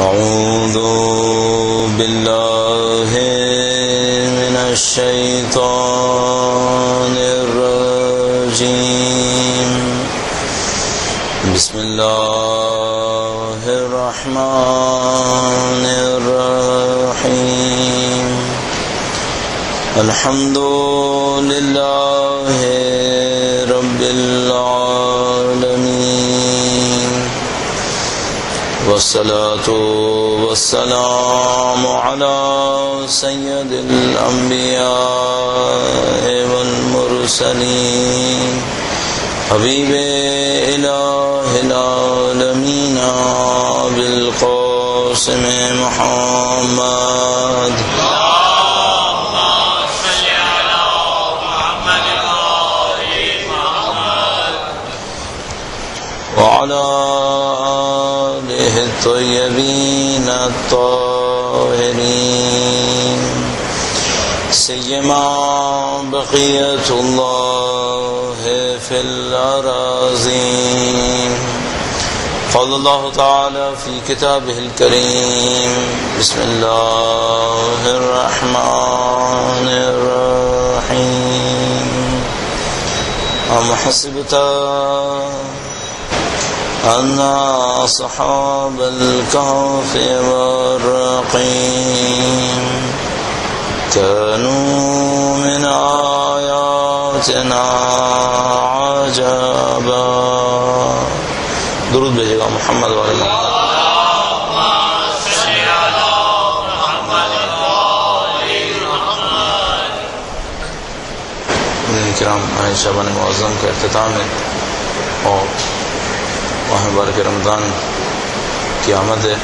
أعوذ بالله من الشيطان الرجيم بسم الله الرحمن الرحيم الحمد لله رب العالمين والصلاة والسلام على سيد الأنبياء والمرسلين حبيب إله العالمين بالقاسم محمد وعلى آله الطيبين الطاهرين سيما بقية الله في الأراضين. قال الله تعالى في كتابه الكريم بسم الله الرحمن الرحيم أم حسبت أن أصحاب الكهف والرقيم كانوا من آياتنا عجبا. درود بھیجے گا محمد والے کرام شعبان معظم کا اختتام ہے اور ماہ مبارک رمضان کی آمد ہے.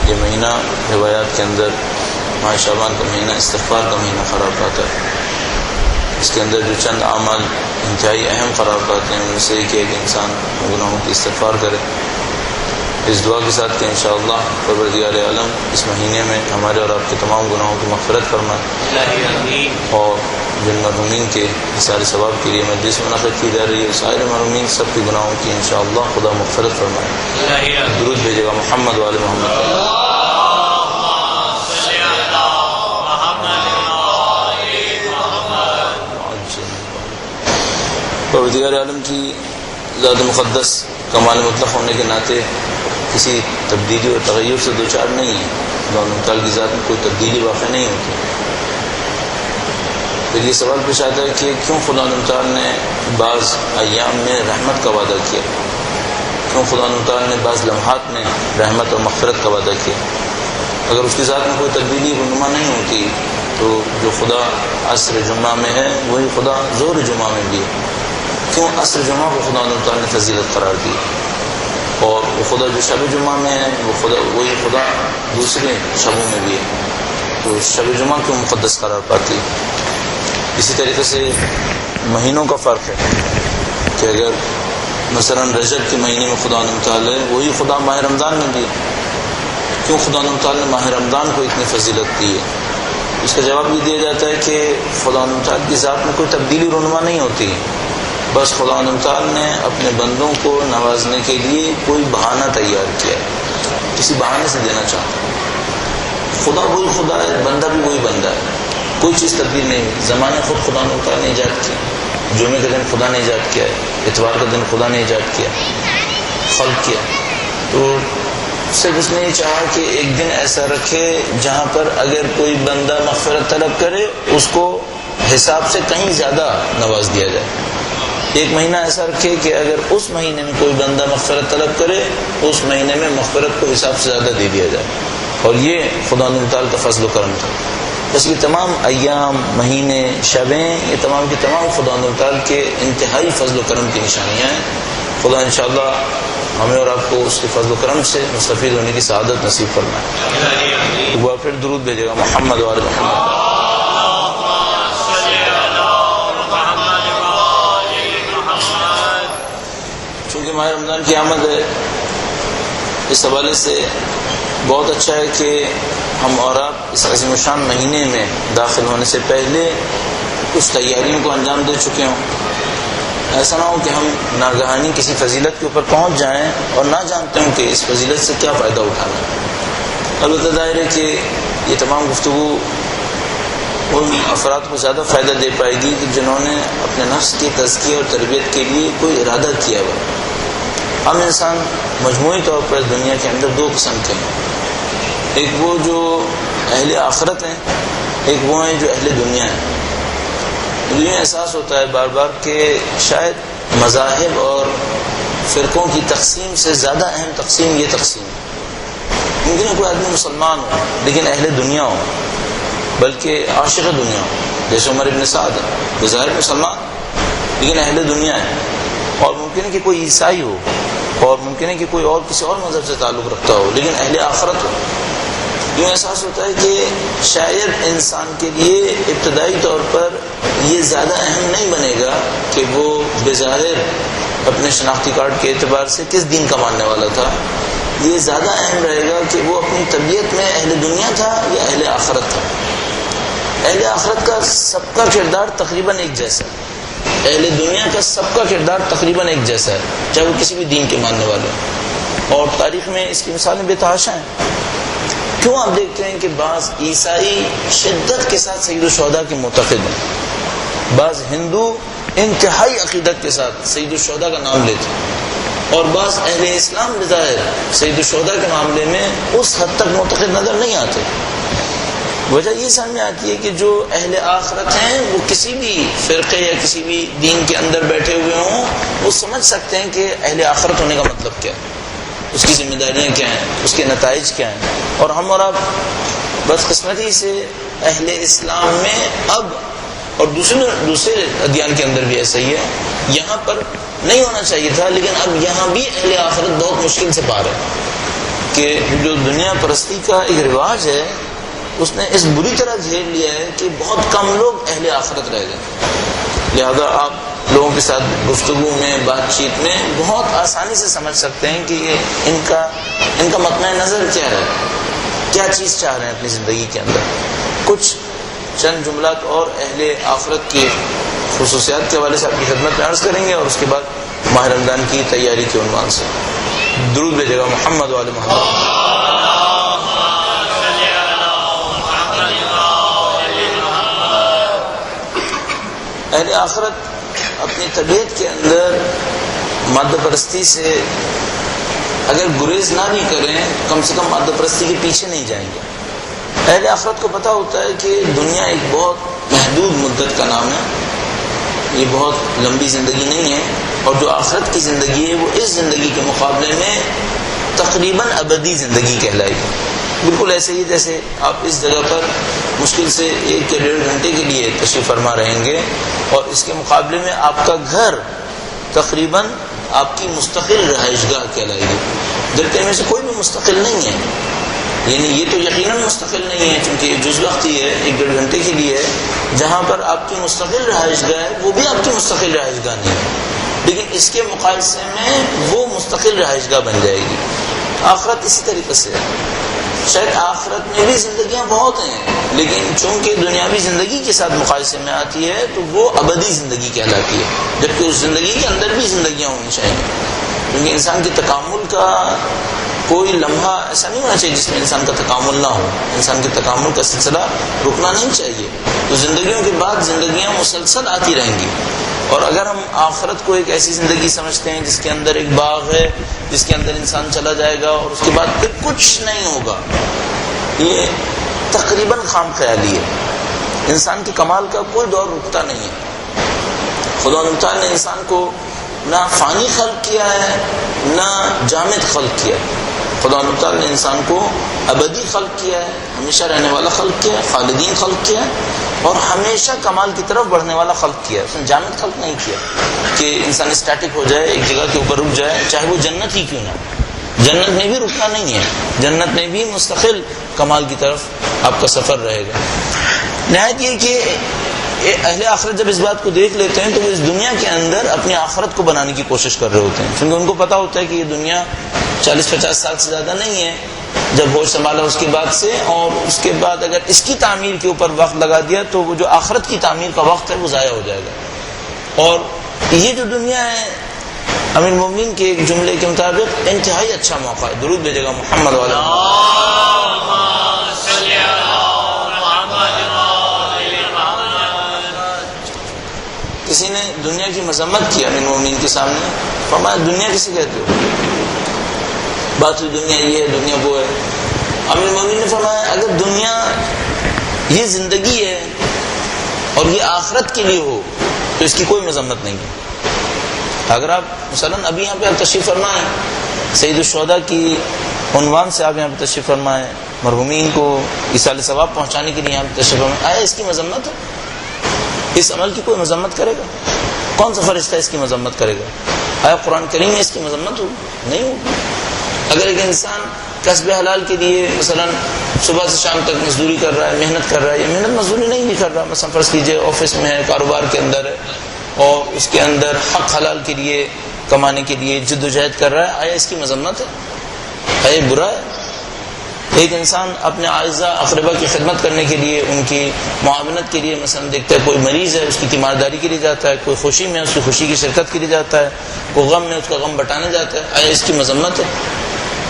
یہ مہینہ روایات کے اندر ماہ شعبان کا مہینہ استغفار کا مہینہ قرار پاتا ہے. اس کے اندر جو چند اعمال انتہائی اہم قرار پاتے ہیں ان میں سے ایک انسان گناہوں کی استغفار کرے. اس دعا کے ساتھ کہ انشاءاللہ پروردگار عالم اس مہینے میں ہمارے اور آپ کے تمام گناہوں کی مغفرت فرمائے اور جن مرحومین کے اثار ثواب کے لیے مجلس منعقد کی جا رہی ہے سائر مرحومین سب کے گناہوں کی انشاءاللہ خدا مغفرت فرمائے. درود بھیجے گا محمد والے محمد. پروردگار عالم کی ذات مقدس کمال مطلق ہونے کے ناطے کسی تبدیلی اور تغیر سے دوچار نہیں ہے. اللہ تعالیٰ کی ذات میں کوئی تبدیلی واقع نہیں ہوتی. پھر یہ سوال پیش آتا ہے کہ کیوں خدا تعالیٰ نے بعض ایام میں رحمت کا وعدہ کیا, کیوں خدا تعالیٰ نے بعض لمحات میں رحمت اور مغفرت کا وعدہ کیا. اگر اس کی ذات میں کوئی تبدیلی رونما نہیں ہوتی تو جو خدا عصر جمعہ میں ہے وہی خدا ظہر جمعہ میں بھی ہے. کیوں عصر جمعہ کو خدا تعالیٰ نے فضیلت قرار دی اور وہ خدا جو شب جمعہ میں ہے وہی خدا دوسرے شبوں میں بھی ہے, تو شب جمعہ کیوں مقدس قرار پاتی. اسی طریقے سے مہینوں کا فرق ہے کہ اگر مثلا رجب کے مہینے میں خدا تعالیٰ ہے وہی خدا ماہ رمضان میں بھی ہے. کیوں خدا تعالیٰ نے ماہ رمضان کو اتنی فضیلت دی ہے. اس کا جواب یہ دیا جاتا ہے کہ خدا تعالیٰ کی ذات میں کوئی تبدیلی رونما نہیں ہوتی, بس خدا تعالیٰ نے اپنے بندوں کو نوازنے کے لیے کوئی بہانہ تیار کیا ہے, کسی بہانے سے دینا چاہتا ہے. خدا وہی خدا ہے, بندہ بھی وہی بندہ ہے, کوئی چیز تبدیل نہیں ہوئی. زمانے خود خدا تعالیٰ نے ایجاد کیا, جمعے کا دن خدا نے ایجاد کیا ہے, اتوار کا دن خدا نے ایجاد کیا, خلق کیا. تو صرف اس نے یہ چاہا کہ ایک دن ایسا رکھے جہاں پر اگر کوئی بندہ مغفرت طلب کرے اس کو حساب سے کہیں زیادہ نواز دیا جائے. ایک مہینہ ایسا رکھے کہ اگر اس مہینے میں کوئی بندہ مغفرت طلب کرے اس مہینے میں مغفرت کو حساب سے زیادہ دے دیا جائے. اور یہ خدا تعالیٰ کا فضل و کرم تھا. بس یہ تمام ایام, مہینے, شبیں, یہ تمام کی تمام خدا تعالیٰ کے انتہائی فضل و کرم کی نشانیاں ہیں. خدا انشاءاللہ ہمیں اور آپ کو اس کے فضل و کرم سے مستفید ہونے کی سعادت نصیب فرمائے. ایک بار پھر درود بھیجے گا محمد والے محمد. چونکہ ماہ رمضان کی آمد ہے اس حوالے سے بہت اچھا ہے کہ ہم اور آپ اس عظیم الشان مہینے میں داخل ہونے سے پہلے کچھ تیاریوں کو انجام دے چکے ہوں. ایسا نہ ہو کہ ہم ناگہانی کسی فضیلت کے اوپر پہنچ جائیں اور نہ جانتے ہوں کہ اس فضیلت سے کیا فائدہ اٹھانا ہے۔ البتہ ظاہر ہے کہ یہ تمام گفتگو ان افراد کو زیادہ فائدہ دے پائے گی کہ جنہوں نے اپنے نفس کی تزکیہ اور تربیت کے لیے کوئی ارادہ کیا ہوا۔ ہم انسان مجموعی طور پر اس دنیا کے اندر دو قسم کے ہیں، ایک وہ جو اہل آخرت ہیں، ایک وہ ہیں جو اہل دنیا ہیں۔ مجھے احساس ہوتا ہے بار بار کہ شاید مذاہب اور فرقوں کی تقسیم سے زیادہ اہم تقسیم یہ تقسیم ہے۔ ممکن ہے کوئی آدمی مسلمان ہو لیکن اہل دنیا ہو، بلکہ عاشق دنیا ہو، جیسے عمر ابن سعد ہے، بظاہر مسلمان لیکن اہل دنیا ہے۔ اور ممکن ہے کہ کوئی عیسائی ہو، اور ممکن ہے کہ کوئی اور کسی اور مذہب سے تعلق رکھتا ہو لیکن اہل آخرت ہو۔ یوں احساس ہوتا ہے کہ شاید انسان کے لیے ابتدائی طور پر یہ زیادہ اہم نہیں بنے گا کہ وہ بظاہر اپنے شناختی کارڈ کے اعتبار سے کس دین کا ماننے والا تھا، یہ زیادہ اہم رہے گا کہ وہ اپنی طبیعت میں اہل دنیا تھا یا اہل آخرت تھا۔ اہل آخرت کا سب کا کردار تقریباً ایک جیسا ہے، اہل دنیا کا سب کا کردار تقریباً ایک جیسا ہے، چاہے وہ کسی بھی دین کے ماننے والے ہیں، اور تاریخ میں اس کی مثالیں بے تحاشا ہیں۔ کیوں آپ دیکھتے ہیں کہ بعض عیسائی شدت کے ساتھ سید الشہداء کے معتقد ہیں، بعض ہندو انتہائی عقیدت کے ساتھ سید الشہداء کا نام لیتے ہیں، اور بعض اہل اسلام بظاہر سید الشہداء کے معاملے میں اس حد تک معتقد نظر نہیں آتے۔ وجہ یہ سمجھ میں آتی ہے کہ جو اہل آخرت ہیں وہ کسی بھی فرقے یا کسی بھی دین کے اندر بیٹھے ہوئے ہوں، وہ سمجھ سکتے ہیں کہ اہل آخرت ہونے کا مطلب کیا ہے، اس کی ذمہ داریاں کیا ہیں، اس کے نتائج کیا ہیں۔ اور ہم اور آپ بدقسمتی سے اہل اسلام میں اب، اور دوسرے ادیان کے اندر بھی ایسا ہی ہے، یہاں پر نہیں ہونا چاہیے تھا لیکن اب یہاں بھی اہل آخرت بہت مشکل سے پا رہے ہیں کہ جو دنیا پرستی کا ایک رواج ہے اس نے اس بری طرح گھیر لیا ہے کہ بہت کم لوگ اہل آخرت رہ گئے۔ لہذا آپ لوگوں کے ساتھ گفتگو میں، بات چیت میں بہت آسانی سے سمجھ سکتے ہیں کہ یہ ان کا مطمع نظر کیا ہے، کیا چیز چاہ رہے ہیں اپنی زندگی کے اندر۔ کچھ چند جملات اور اہل آخرت کی خصوصیات کے حوالے سے آپ کی خدمت میں عرض کریں گے، اور اس کے بعد ماہ رمضان کی تیاری کے عنوان سے درود بھیجے گا محمد وعلی محمد۔ اہل آخرت اپنی طبیعت کے اندر مادہ پرستی سے اگر گریز نہ بھی کریں، کم سے کم مادہ پرستی کے پیچھے نہیں جائیں گے۔ اہل آخرت کو پتہ ہوتا ہے کہ دنیا ایک بہت محدود مدت کا نام ہے، یہ بہت لمبی زندگی نہیں ہے، اور جو آخرت کی زندگی ہے وہ اس زندگی کے مقابلے میں تقریباً ابدی زندگی کہلائے گی۔ بالکل ایسے ہی جیسے آپ اس جگہ پر مشکل سے 1 یا 1.5 گھنٹے کے لیے تشریف فرما رہیں گے، اور اس کے مقابلے میں آپ کا گھر تقریباً آپ کی مستقل رہائش گاہ کہلائے گی، جبکہ ان میں سے کوئی بھی مستقل نہیں ہے۔ یعنی یہ تو یقیناً مستقل نہیں ہے، چونکہ یہ جز وقتی ہے، 1-1.5 گھنٹے کے لیے ہے۔ جہاں پر آپ کی مستقل رہائش گاہ ہے وہ بھی آپ کی مستقل رہائش گاہ نہیں ہے، لیکن اس کے مقابلے میں وہ مستقل رہائش گاہ بن جائے گی۔ آخرت اسی طریقے سے ہے، شاید آخرت میں بھی زندگیاں بہت ہیں، لیکن چونکہ دنیاوی زندگی کے ساتھ مقایسے میں آتی ہے تو وہ ابدی زندگی کہلاتی ہے، جبکہ اس زندگی کے اندر بھی زندگیاں ہونی چاہیے، کیونکہ انسان کی تکامل کا کوئی لمحہ ایسا نہیں ہونا چاہیے جس میں انسان کا تکامل نہ ہو، انسان کے تکامل کا سلسلہ رکنا نہیں چاہیے۔ تو زندگیوں کے بعد زندگیاں مسلسل آتی رہیں گی، اور اگر ہم آخرت کو ایک ایسی زندگی سمجھتے ہیں جس کے اندر ایک باغ ہے، جس کے اندر انسان چلا جائے گا اور اس کے بعد پھر کچھ نہیں ہوگا، یہ تقریباً خام خیالی ہے۔ انسان کے کمال کا کوئی دور رکتا نہیں ہے۔ خدا تعالیٰ نے انسان کو نہ فانی خلق کیا ہے نہ جامد خلق کیا ہے۔ خدا تعالیٰ نے انسان کو ابدی خلق کیا ہے، ہمیشہ رہنے والا خلق کیا ہے، خالدین خلق کیا ہے، اور ہمیشہ کمال کی طرف بڑھنے والا خلق کیا ہے۔ اس نے جامد خلق نہیں کیا کہ انسان اسٹیٹک ہو جائے، ایک جگہ کے اوپر رک جائے، چاہے وہ جنت ہی کیوں نہ۔ جنت میں بھی رکنا نہیں ہے، جنت میں بھی مستقل کمال کی طرف آپ کا سفر رہے گا۔ نہایت یہ کہ اہل آخرت جب اس بات کو دیکھ لیتے ہیں تو وہ اس دنیا کے اندر اپنی آخرت کو بنانے کی کوشش کر رہے ہوتے ہیں، کیونکہ ان کو پتا ہوتا ہے کہ یہ دنیا 40-50 سال سے زیادہ نہیں ہے جب ہوش سنبھالا اس کے بعد سے، اور اس کے بعد اگر اس کی تعمیر کے اوپر وقت لگا دیا تو وہ جو آخرت کی تعمیر کا وقت ہے وہ ضائع ہو جائے گا۔ اور یہ جو دنیا ہے امیر المومنین کے ایک جملے کے مطابق انتہائی اچھا موقع ہے. درود بھیجے گا محمد والا. کسی نے دنیا کی مذمت کی امیر المومنین کے سامنے، فرمایا دنیا کسے کہتے ہو؟ بات ہوئی دنیا یہ ہے، دنیا وہ ہے. امیر المومنین نے فرمایا اگر دنیا یہ زندگی ہے اور یہ آخرت کے لیے ہو تو اس کی کوئی مذمت نہیں ہے. اگر آپ مثلاً ابھی یہاں پہ آپ تشریف فرمائیں، سید الشہداء کی عنوان سے آپ یہاں پہ تشریف فرمائیں، مرحومین کو ایصال ثواب پہنچانے کے لیے یہاں پہ تشریف فرمائیں، آیا اس کی مذمت ہے؟ اس عمل کی کوئی مذمت کرے گا؟ کون سا فرشتہ اس کی مذمت کرے گا؟ آیا قرآن کریم میں اس کی مذمت ہوگی؟ نہیں ہوگی. اگر ایک انسان کسب حلال کے لیے مثلا صبح سے شام تک مزدوری کر رہا ہے، محنت کر رہا ہے، یا محنت مزدوری نہیں بھی کر رہا، مثلا فرض کیجئے آفس میں ہے، کاروبار کے اندر ہے اور اس کے اندر حق حلال کے لیے کمانے کے لیے جد و جہد کر رہا ہے، آیا اس کی مذمت ہے؟ آیا برا ہے؟ ایک انسان اپنے اعزا اقربا کی خدمت کرنے کے لیے، ان کی معاونت کے لیے مثلا دیکھتا ہے کوئی مریض ہے، اس کی تیمارداری کے لیے جاتا ہے، کوئی خوشی میں اس کی خوشی کی شرکت کے لیے جاتا ہے، کوئی غم میں اس کا غم بٹانے جاتا ہے، آیا اس کی مذمت ہے؟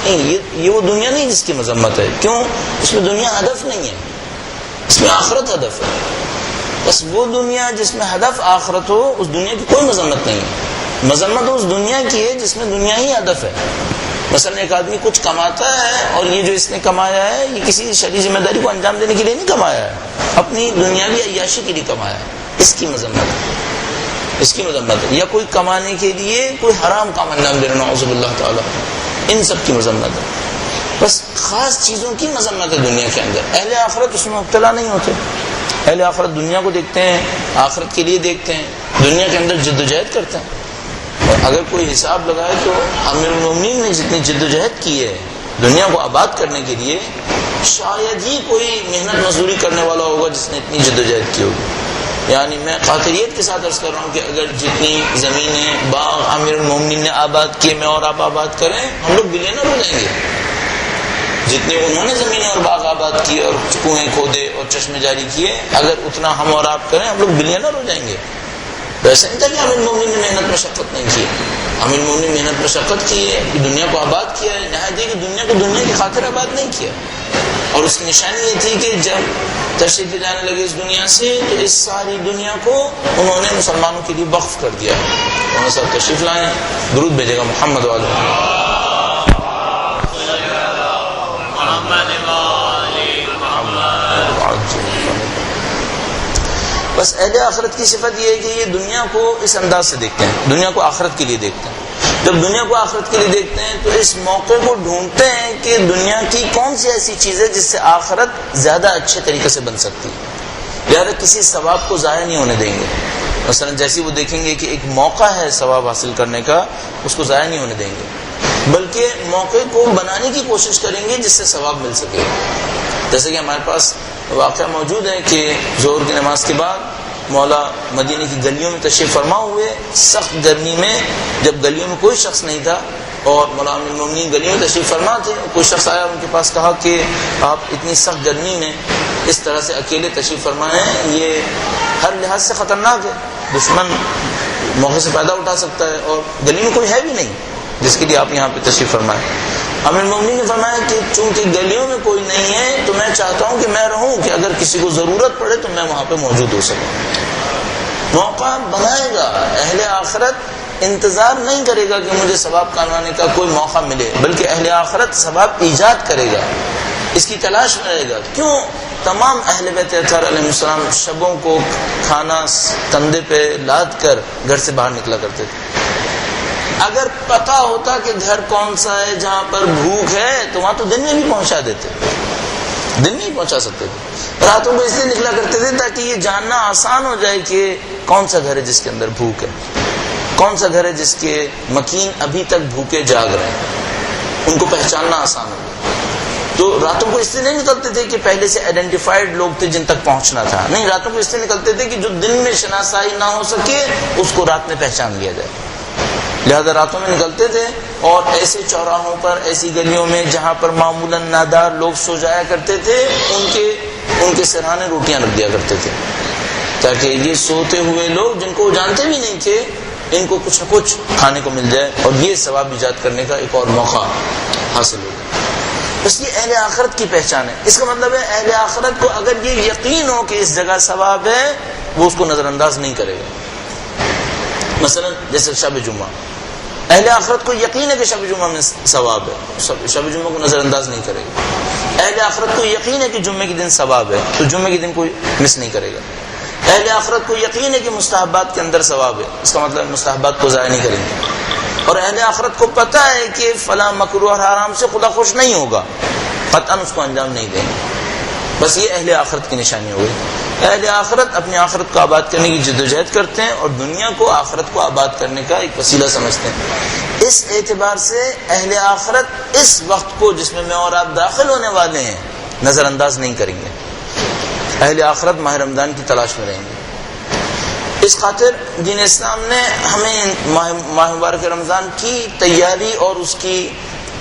نہیں. یہ وہ دنیا نہیں جس کی مذمت ہے. کیوں؟ اس میں دنیا ہدف نہیں ہے، اس میں آخرت ہدف ہے. بس وہ دنیا جس میں ہدف آخرت ہو، اس دنیا کی کوئی مذمت نہیں ہے. مذمت اس دنیا کی ہے جس میں دنیا ہی ہدف ہے. مثلا ایک آدمی کچھ کماتا ہے اور یہ جو اس نے کمایا ہے یہ کسی شرعی ذمہ داری کو انجام دینے کے لیے نہیں کمایا ہے، اپنی دنیاوی عیاشی کے لیے کمایا ہے، اس کی مذمت ہے. اس کی مذمت ہے. یا کوئی کمانے کے لیے کوئی حرام کام انجام دے رہا، نعوذ باللہ تعالی، ان سب کی مذمت ہے. بس خاص چیزوں کی مذمت ہے دنیا کے اندر. اہل آخرت اس میں مبتلا نہیں ہوتے. اہل آخرت دنیا کو دیکھتے ہیں، آخرت کے لیے دیکھتے ہیں، دنیا کے اندر جد و جہد کرتے ہیں. اور اگر کوئی حساب لگائے تو امیر المومنین نے جتنی جد و جہد کی ہے دنیا کو آباد کرنے کے لیے، شاید ہی کوئی محنت مزدوری کرنے والا ہوگا جس نے اتنی جد و جہد کی ہوگی. یعنی میں قاطریت کے ساتھ عرض کر رہا ہوں کہ اگر جتنی زمینیں باغ امیر المومنین نے آباد کیے، میں اور آپ آباد کریں، ہم لوگ بلینر ہو جائیں گے. جتنی انہوں نے زمینیں اور باغ آباد کیے اور کنویں کھودے اور چشمے جاری کیے، اگر اتنا ہم اور آپ کریں ہم لوگ بلینر ہو جائیں گے. ویسا نہیں تھا کہ امیر المومنین نے محنت مشقت نہیں کی. امیر المومنین محنت مشقت کی ہے، دنیا کو آباد کیا ہے. نہایت کہ دنیا کو دنیا کی خاطر آباد نہیں کیا. اور اس کی نشانی یہ تھی کہ جب تشریف لے جانے لگے اس دنیا سے تو اس ساری دنیا کو انہوں نے مسلمانوں کے لیے وقف کر دیا. انہوں سب تشریف لائیں. درود بھیجے گا محمد والے. بس اہل آخرت کی صفت یہ ہے کہ یہ دنیا کو اس انداز سے دیکھتے ہیں، دنیا کو آخرت کے لیے دیکھتے ہیں. جب دنیا کو آخرت کے لیے دیکھتے ہیں تو اس موقع کو ڈھونڈتے ہیں کہ دنیا کی کون سی ایسی چیز ہے جس سے آخرت زیادہ اچھے طریقے سے بن سکتی ہے، لہذا کسی ثواب کو ضائع نہیں ہونے دیں گے. مثلا جیسے وہ دیکھیں گے کہ ایک موقع ہے ثواب حاصل کرنے کا، اس کو ضائع نہیں ہونے دیں گے، بلکہ موقع کو بنانے کی کوشش کریں گے جس سے ثواب مل سکے. جیسے کہ ہمارے پاس واقعہ موجود ہے کہ ظہر کی نماز کے بعد مولا مدینہ کی گلیوں میں تشریف فرما ہوئے، سخت گرمی میں، جب گلیوں میں کوئی شخص نہیں تھا اور مولا امیر المومنین گلیوں میں تشریف فرما تھے، کوئی شخص آیا ان کے پاس، کہا کہ آپ اتنی سخت گرمی میں اس طرح سے اکیلے تشریف فرما ہیں، یہ ہر لحاظ سے خطرناک ہے، دشمن موقع سے فائدہ اٹھا سکتا ہے، اور گلی میں کوئی ہے بھی نہیں جس کے لیے آپ یہاں پہ تشریف فرمائیں. امیر المومنین نے فرمایا کہ چونکہ گلیوں میں کوئی نہیں ہے تو میں چاہتا ہوں کہ میں رہوں، کہ اگر کسی کو ضرورت پڑے تو میں وہاں پہ موجود ہو سکوں. موقع بنائے گا. اہل آخرت انتظار نہیں کرے گا کہ مجھے ثواب کمانے کا کوئی موقع ملے، بلکہ اہل آخرت ثواب ایجاد کرے گا، اس کی تلاش میں رہے گا. کیوں؟ تمام اہل بیت اطہار علیہ السلام شبوں کو کھانا کندھے پہ لاد کر گھر سے باہر نکلا کرتے تھے. اگر پتہ ہوتا کہ گھر کون سا ہے جہاں پر بھوک ہے تو وہاں تو دن میں بھی پہنچا دیتے، دن میں ہی پہنچا سکتے تھے. راتوں کو اس لیے نکلا کرتے تھے تاکہ یہ جاننا آسان ہو جائے کہ کون سا گھر ہے جس کے اندر بھوک ہے، کون سا گھر ہے جس کے مکین ابھی تک بھوکے جاگ رہے ہیں، ان کو پہچاننا آسان ہو. تو راتوں کو اس سے نہیں نکلتے تھے کہ پہلے سے آئیڈینٹیفائڈ لوگ تھے جن تک پہنچنا تھا، نہیں، راتوں کو اس سے نکلتے تھے کہ جو دن میں شناسائی نہ ہو سکے اس کو رات میں پہچان لیا جائے. لہذا راتوں میں نکلتے تھے اور ایسے چوراہوں پر، ایسی گلیوں میں جہاں پر معمولاً نادار لوگ سو جایا کرتے تھے، ان کے سرہانے روٹیاں رکھ دیا کرتے تھے، تاکہ یہ سوتے ہوئے لوگ جن کو وہ جانتے بھی نہیں تھے ان کو کچھ نہ کچھ کھانے کو مل جائے اور یہ ثواب ایجاد کرنے کا ایک اور موقع حاصل ہو جائے. بس یہ اہل آخرت کی پہچان ہے. اس کا مطلب ہے اہل آخرت کو اگر یہ یقین ہو کہ اس جگہ ثواب ہے وہ اس کو نظر انداز نہیں کرے گا. مثلا جیسے شب جمعہ، اہل آخرت کو یقین ہے کہ شب جمعہ میں ثواب ہے، شب جمعہ کو نظر انداز نہیں کرے گا. اہل آخرت کو یقین ہے کہ جمعے کے دن ثواب ہے تو جمعے کے دن کوئی مس نہیں کرے گا. اہل آخرت کو یقین ہے کہ مستحبات کے اندر ثواب ہے، اس کا مطلب مستحبات کو ضائع نہیں کریں گے. اور اہل آخرت کو پتہ ہے کہ فلاں مکروہ اور حرام سے خدا خوش نہیں ہوگا، قطعاً اس کو انجام نہیں دیں گے. بس یہ اہل آخرت کی نشانی ہوگی. اہل آخرت اپنی آخرت کو آباد کرنے کی جدوجہد کرتے ہیں اور دنیا کو آخرت کو آباد کرنے کا ایک وسیلہ سمجھتے ہیں. اس اعتبار سے اہل آخرت اس وقت کو جس میں اور آپ داخل ہونے والے ہیں نظر انداز نہیں کریں گے. اہل آخرت ماہ رمضان کی تلاش میں رہیں گے. اس خاطر دین اسلام نے ہمیں ماہ مبارک رمضان کی تیاری اور اس کی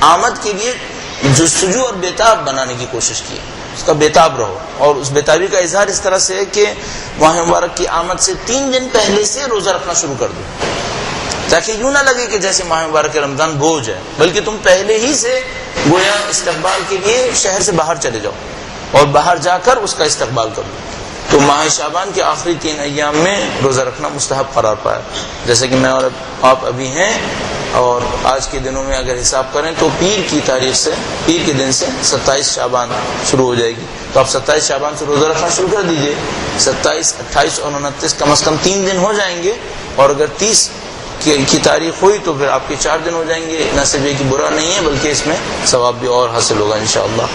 آمد کے لیے جستجو اور بیتاب بنانے کی کوشش کی. اس کا بیتاب رہو، اور اس بیتابی کا اظہار اس طرح سے ہے کہ ماہ مبارک کی آمد سے 3 دن پہلے سے روزہ رکھنا شروع کر دو، تاکہ یوں نہ لگے کہ جیسے ماہ مبارک رمضان بوجھ ہے، بلکہ تم پہلے ہی سے گویا استقبال کے لیے شہر سے باہر چلے جاؤ اور باہر جا کر اس کا استقبال کرو. تو ماہ شعبان کے آخری 3 ایام میں روزہ رکھنا مستحب قرار پایا. جیسے کہ میں اور آپ ابھی ہیں، اور آج کے دنوں میں اگر حساب کریں تو پیر کی تاریخ سے، پیر کے دن سے 27 شعبان شروع ہو جائے گی. تو آپ 27 شعبان سے روزہ رکھنا شروع کر دیجئے. 27، 28 اور 29 کم از کم 3 دن ہو جائیں گے، اور اگر 30 کی تاریخ ہوئی تو پھر آپ کے 4 دن ہو جائیں گے. نہ صرف یہ کہ برا نہیں ہے بلکہ اس میں ثواب بھی اور حاصل ہوگا انشاءاللہ.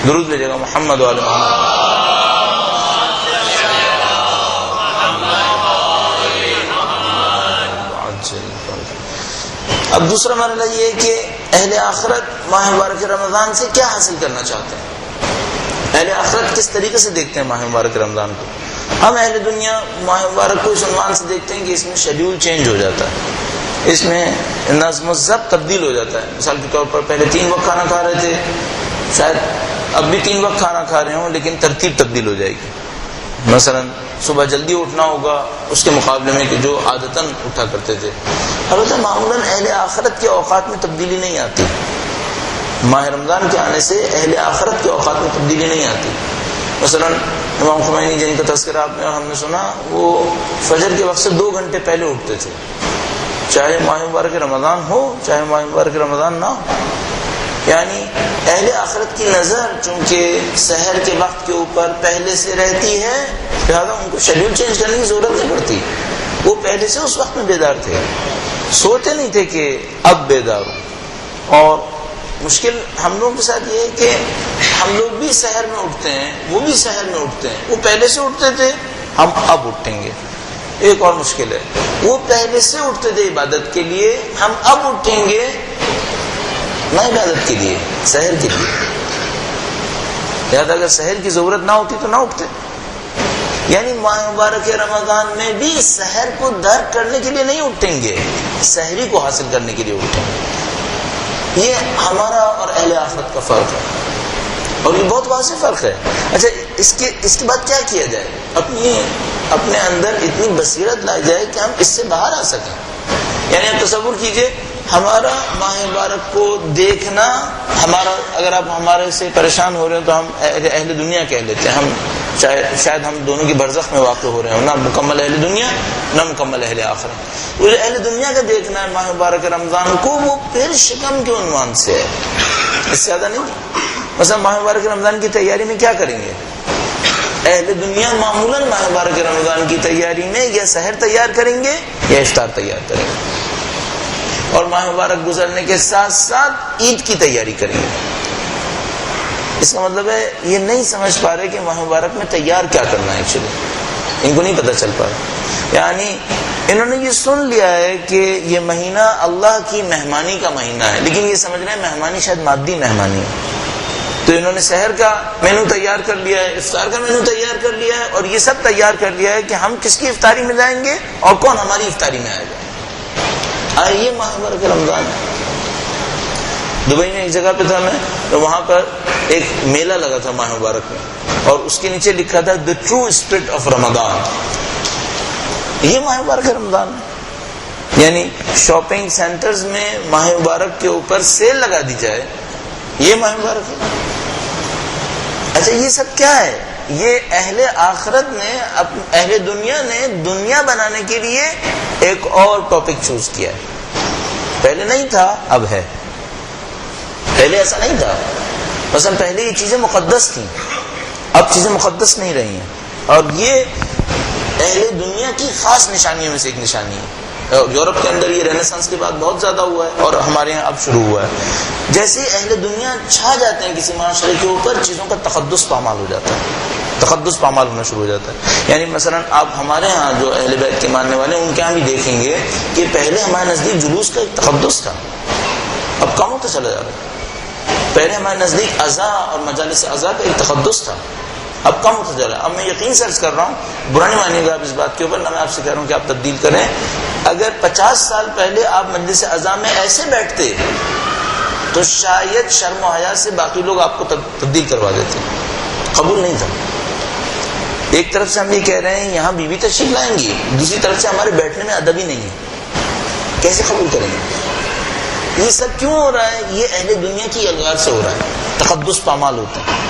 درود بھیجیے گا محمد و آل محمد. اب دوسرا مرحلہ یہ ہے کہ اہل آخرت ماہ مبارک رمضان سے کیا حاصل کرنا چاہتے ہیں. اہل آخرت کس طریقے سے دیکھتے ہیں ماہ مبارک رمضان کو. ہم اہل دنیا ماہ مبارک کو اس عنوان سے دیکھتے ہیں کہ اس میں شیڈیول چینج ہو جاتا ہے، اس میں نظم و ضبط تبدیل ہو جاتا ہے. مثال کے طور پر پہلے 3 وقت کھانا کھا رہے تھے، شاید اب بھی 3 وقت کھانا کھا رہے ہوں، لیکن ترتیب تبدیل ہو جائے گی. مثلا صبح جلدی اٹھنا ہوگا اس کے مقابلے میں کہ جو عادتاً اٹھا کرتے تھے. البتہ معمولاً اہل آخرت کے اوقات میں تبدیلی نہیں آتی. ماہ رمضان کے آنے سے اہل آخرت کے اوقات میں تبدیلی نہیں آتی. مثلا امام خمینی جن کا تذکرہ آپ نے اور ہم نے سنا، وہ فجر کے وقت سے 2 گھنٹے پہلے اٹھتے تھے، چاہے ماہ مبارک رمضان ہو چاہے ماہ مبارک رمضان نہ ہو. یعنی اہل آخرت کی نظر چونکہ سحر کے وقت کے اوپر پہلے سے رہتی ہے، لہٰذا ان کو شیڈیول چینج کرنے کی ضرورت نہیں پڑتی. وہ پہلے سے اس وقت میں بیدار تھے، سوتے نہیں تھے کہ اب بیدار ہوں. اور مشکل ہم لوگوں کے ساتھ یہ ہے کہ ہم لوگ بھی سحر میں اٹھتے ہیں، وہ بھی سحر میں اٹھتے ہیں. وہ پہلے سے اٹھتے تھے، ہم اب اٹھیں گے. ایک اور مشکل ہے، وہ پہلے سے اٹھتے تھے عبادت کے لیے، ہم اب اٹھیں گے نہ عبادت کے لیے، سحر کے لیے. لہٰذا اگر سحر کی ضرورت نہ ہوتی تو نہ اٹھتے. یعنی ماہ مبارک رمضان میں بھی سحر کو درک کرنے کے لیے نہیں اٹھیں گے، سحری کو حاصل کرنے کے لیے اٹھیں گے. یہ ہمارا اور اہل آخرت کا فرق ہے، اور یہ بہت واضح فرق ہے. اچھا، اس کے بعد کیا کیا جائے؟ اپنے اندر اتنی بصیرت لائی جائے کہ ہم اس سے باہر آ سکیں. یعنی آپ تصور کیجئے، ہمارا ماہ مبارک کو دیکھنا، اگر آپ ہمارے سے پریشان ہو رہے ہیں تو ہم اہل دنیا کہہ لیتے ہیں. ہم شاید ہم دونوں کی برزخ میں واقع ہو رہے ہیں، نہ مکمل اہل دنیا نہ مکمل اہل آخرت. وہ جو اہل دنیا کا دیکھنا ہے ماہ مبارک رمضان کو، وہ پھر شکم کے عنوان سے ہے، اس سے زیادہ نہیں. مثلا ماہ مبارک رمضان کی تیاری میں کیا کریں گے؟ اہل دنیا معمولاً ماہ مبارک رمضان کی تیاری میں یا سحر تیار کریں گے یا افطار تیار کریں گے، اور ماہ مبارک گزرنے کے ساتھ ساتھ عید کی تیاری کریں گے. اس کا مطلب ہے یہ نہیں سمجھ پا رہے کہ ماہ مبارک میں تیار کیا کرنا ہے. ایکچولی ان کو نہیں پتہ چل پا رہا. یعنی انہوں نے یہ سن لیا ہے کہ یہ مہینہ اللہ کی مہمانی کا مہینہ ہے، لیکن یہ سمجھ رہے ہیں مہمانی شاید مادی مہمانی ہے. تو انہوں نے سحر کا مینو تیار کر لیا ہے، افطار کا مینو تیار کر لیا ہے، اور یہ سب تیار کر لیا ہے کہ ہم کس کی افطاری میں جائیں گے اور کون ہماری افطاری میں آئے گا. یہ ماہ مبارک رمضان. دبئی میں ایک جگہ پہ تھا میں، تو وہاں پر ایک میلہ لگا تھا ماہ مبارک میں، اور اس کے نیچے لکھا تھا The True Spirit of Ramadan. یہ ماہ مبارک رمضان ہے. یعنی شاپنگ سینٹرز میں ماہ مبارک کے اوپر سیل لگا دی جائے، یہ ماہ مبارک ہے؟ اچھا یہ سب کیا ہے؟ یہ اہل آخرت نے، اہل دنیا نے دنیا بنانے کے لیے ایک اور ٹاپک چوز کیا ہے. پہلے نہیں تھا، اب ہے. پہلے ایسا نہیں تھا. مثلا پہلے یہ چیزیں مقدس تھیں، اب چیزیں مقدس نہیں رہی ہیں، اور یہ اہل دنیا کی خاص نشانیوں میں سے ایک نشانی ہے. یورپ کے اندر یہ رینیسانس کے بعد بہت زیادہ ہوا ہے، اور ہمارے یہاں اب شروع ہوا ہے. جیسے اہل دنیا چھا جاتے ہیں کسی معاشرے کے اوپر، چیزوں کا تقدس پامال ہو جاتا ہے، تقدس پامال ہونا شروع ہو جاتا ہے. یعنی مثلا آپ ہمارے ہاں جو اہل بیت کے ماننے والے ہیں ان کے یہاں بھی دیکھیں گے کہ پہلے ہمارے نزدیک جلوس کا ایک تقدس تھا، اب کم ہوتا چلا جا رہا ہے. پہلے ہمارے نزدیک عزا اور مجالس عزا کا ایک تقدس تھا، اب کم ہوتا جا رہا ہے. اب میں یقین سرچ کر رہا ہوں، برا نہیں مانیے گا آپ اس بات کے اوپر، نہ میں آپ سے کہہ رہا ہوں کہ آپ تبدیل کریں. اگر 50 سال پہلے آپ مجلس عزا میں ایسے بیٹھتے تو شاید شرم و حیا سے باقی لوگ آپ کو تبدیل کروا دیتے، قبول نہیں تھا. ایک طرف سے ہم یہ کہہ رہے ہیں یہاں بیوی تشریف لائیں گی، دوسری طرف سے ہمارے بیٹھنے میں ادب ہی نہیں ہے، کیسے قبول کریں گے؟ یہ سب کیوں ہو رہا ہے؟ یہ اہل دنیا کی الغار سے ہو رہا ہے. تقدس پامال ہوتے ہیں،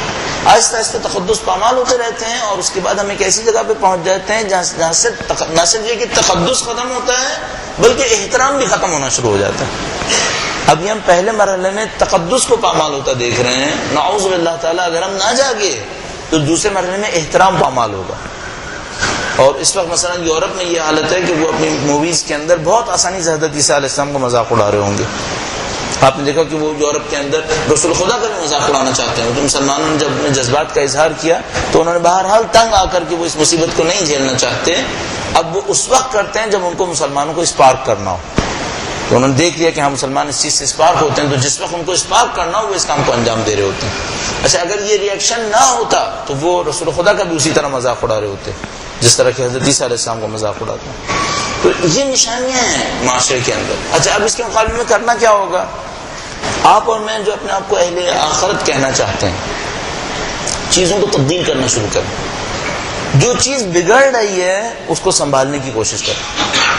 آہستہ آہستہ تقدس پامال ہوتے رہتے ہیں، اور اس کے بعد ہم ایک ایسی جگہ پہ پہنچ جاتے ہیں جہاں سے نہ صرف یہ کہ تقدس ختم ہوتا ہے بلکہ احترام بھی ختم ہونا شروع ہو جاتا ہے. ابھی ہم پہلے مرحلے میں تقدس کو پامال ہوتا دیکھ رہے ہیں، نعوذ باللہ تعالیٰ اگر ہم نہ جاگے تو دوسرے مرحلے میں احترام پامال ہوگا. اور اس وقت مثلا یورپ میں یہ حالت ہے کہ وہ اپنی موویز کے اندر بہت آسانی سے حضرت عیسیٰ علیہ السلام کو مذاق اڑا رہے ہوں گے. آپ نے دیکھا کہ وہ یورپ کے اندر رسول خدا کا بھی مذاق اڑانا چاہتے ہیں. تو مسلمانوں نے جب اپنے جذبات کا اظہار کیا تو انہوں نے بہرحال تنگ آ کر کے وہ اس مصیبت کو نہیں جھیلنا چاہتے. اب وہ اس وقت کرتے ہیں جب ان کو مسلمانوں کو اسپارک کرنا ہو. تو انہوں نے دیکھ لیا کہ ہم مسلمان اس چیز سے اسپارک ہوتے ہیں، تو جس وقت ان کو اسپارک کرنا ہو وہ اس کام کو انجام دے رہے ہوتے ہیں. اچھا اگر یہ ری ایکشن نہ ہوتا تو وہ رسول خدا کا بھی اسی طرح مذاق اڑا رہے ہوتے جس طرح کہ حضرت عیسیٰ علیہ السلام کو مذاق اڑاتے ہیں. تو یہ نشانیاں ہیں معاشرے کے اندر. اچھا اب اس کے مقابلے میں کرنا کیا ہوگا؟ آپ اور میں جو اپنے آپ کو اہل آخرت کہنا چاہتے ہیں، چیزوں کو تبدیل کرنا شروع کریں. جو چیز بگڑ رہی ہے اس کو سنبھالنے کی کوشش کریں.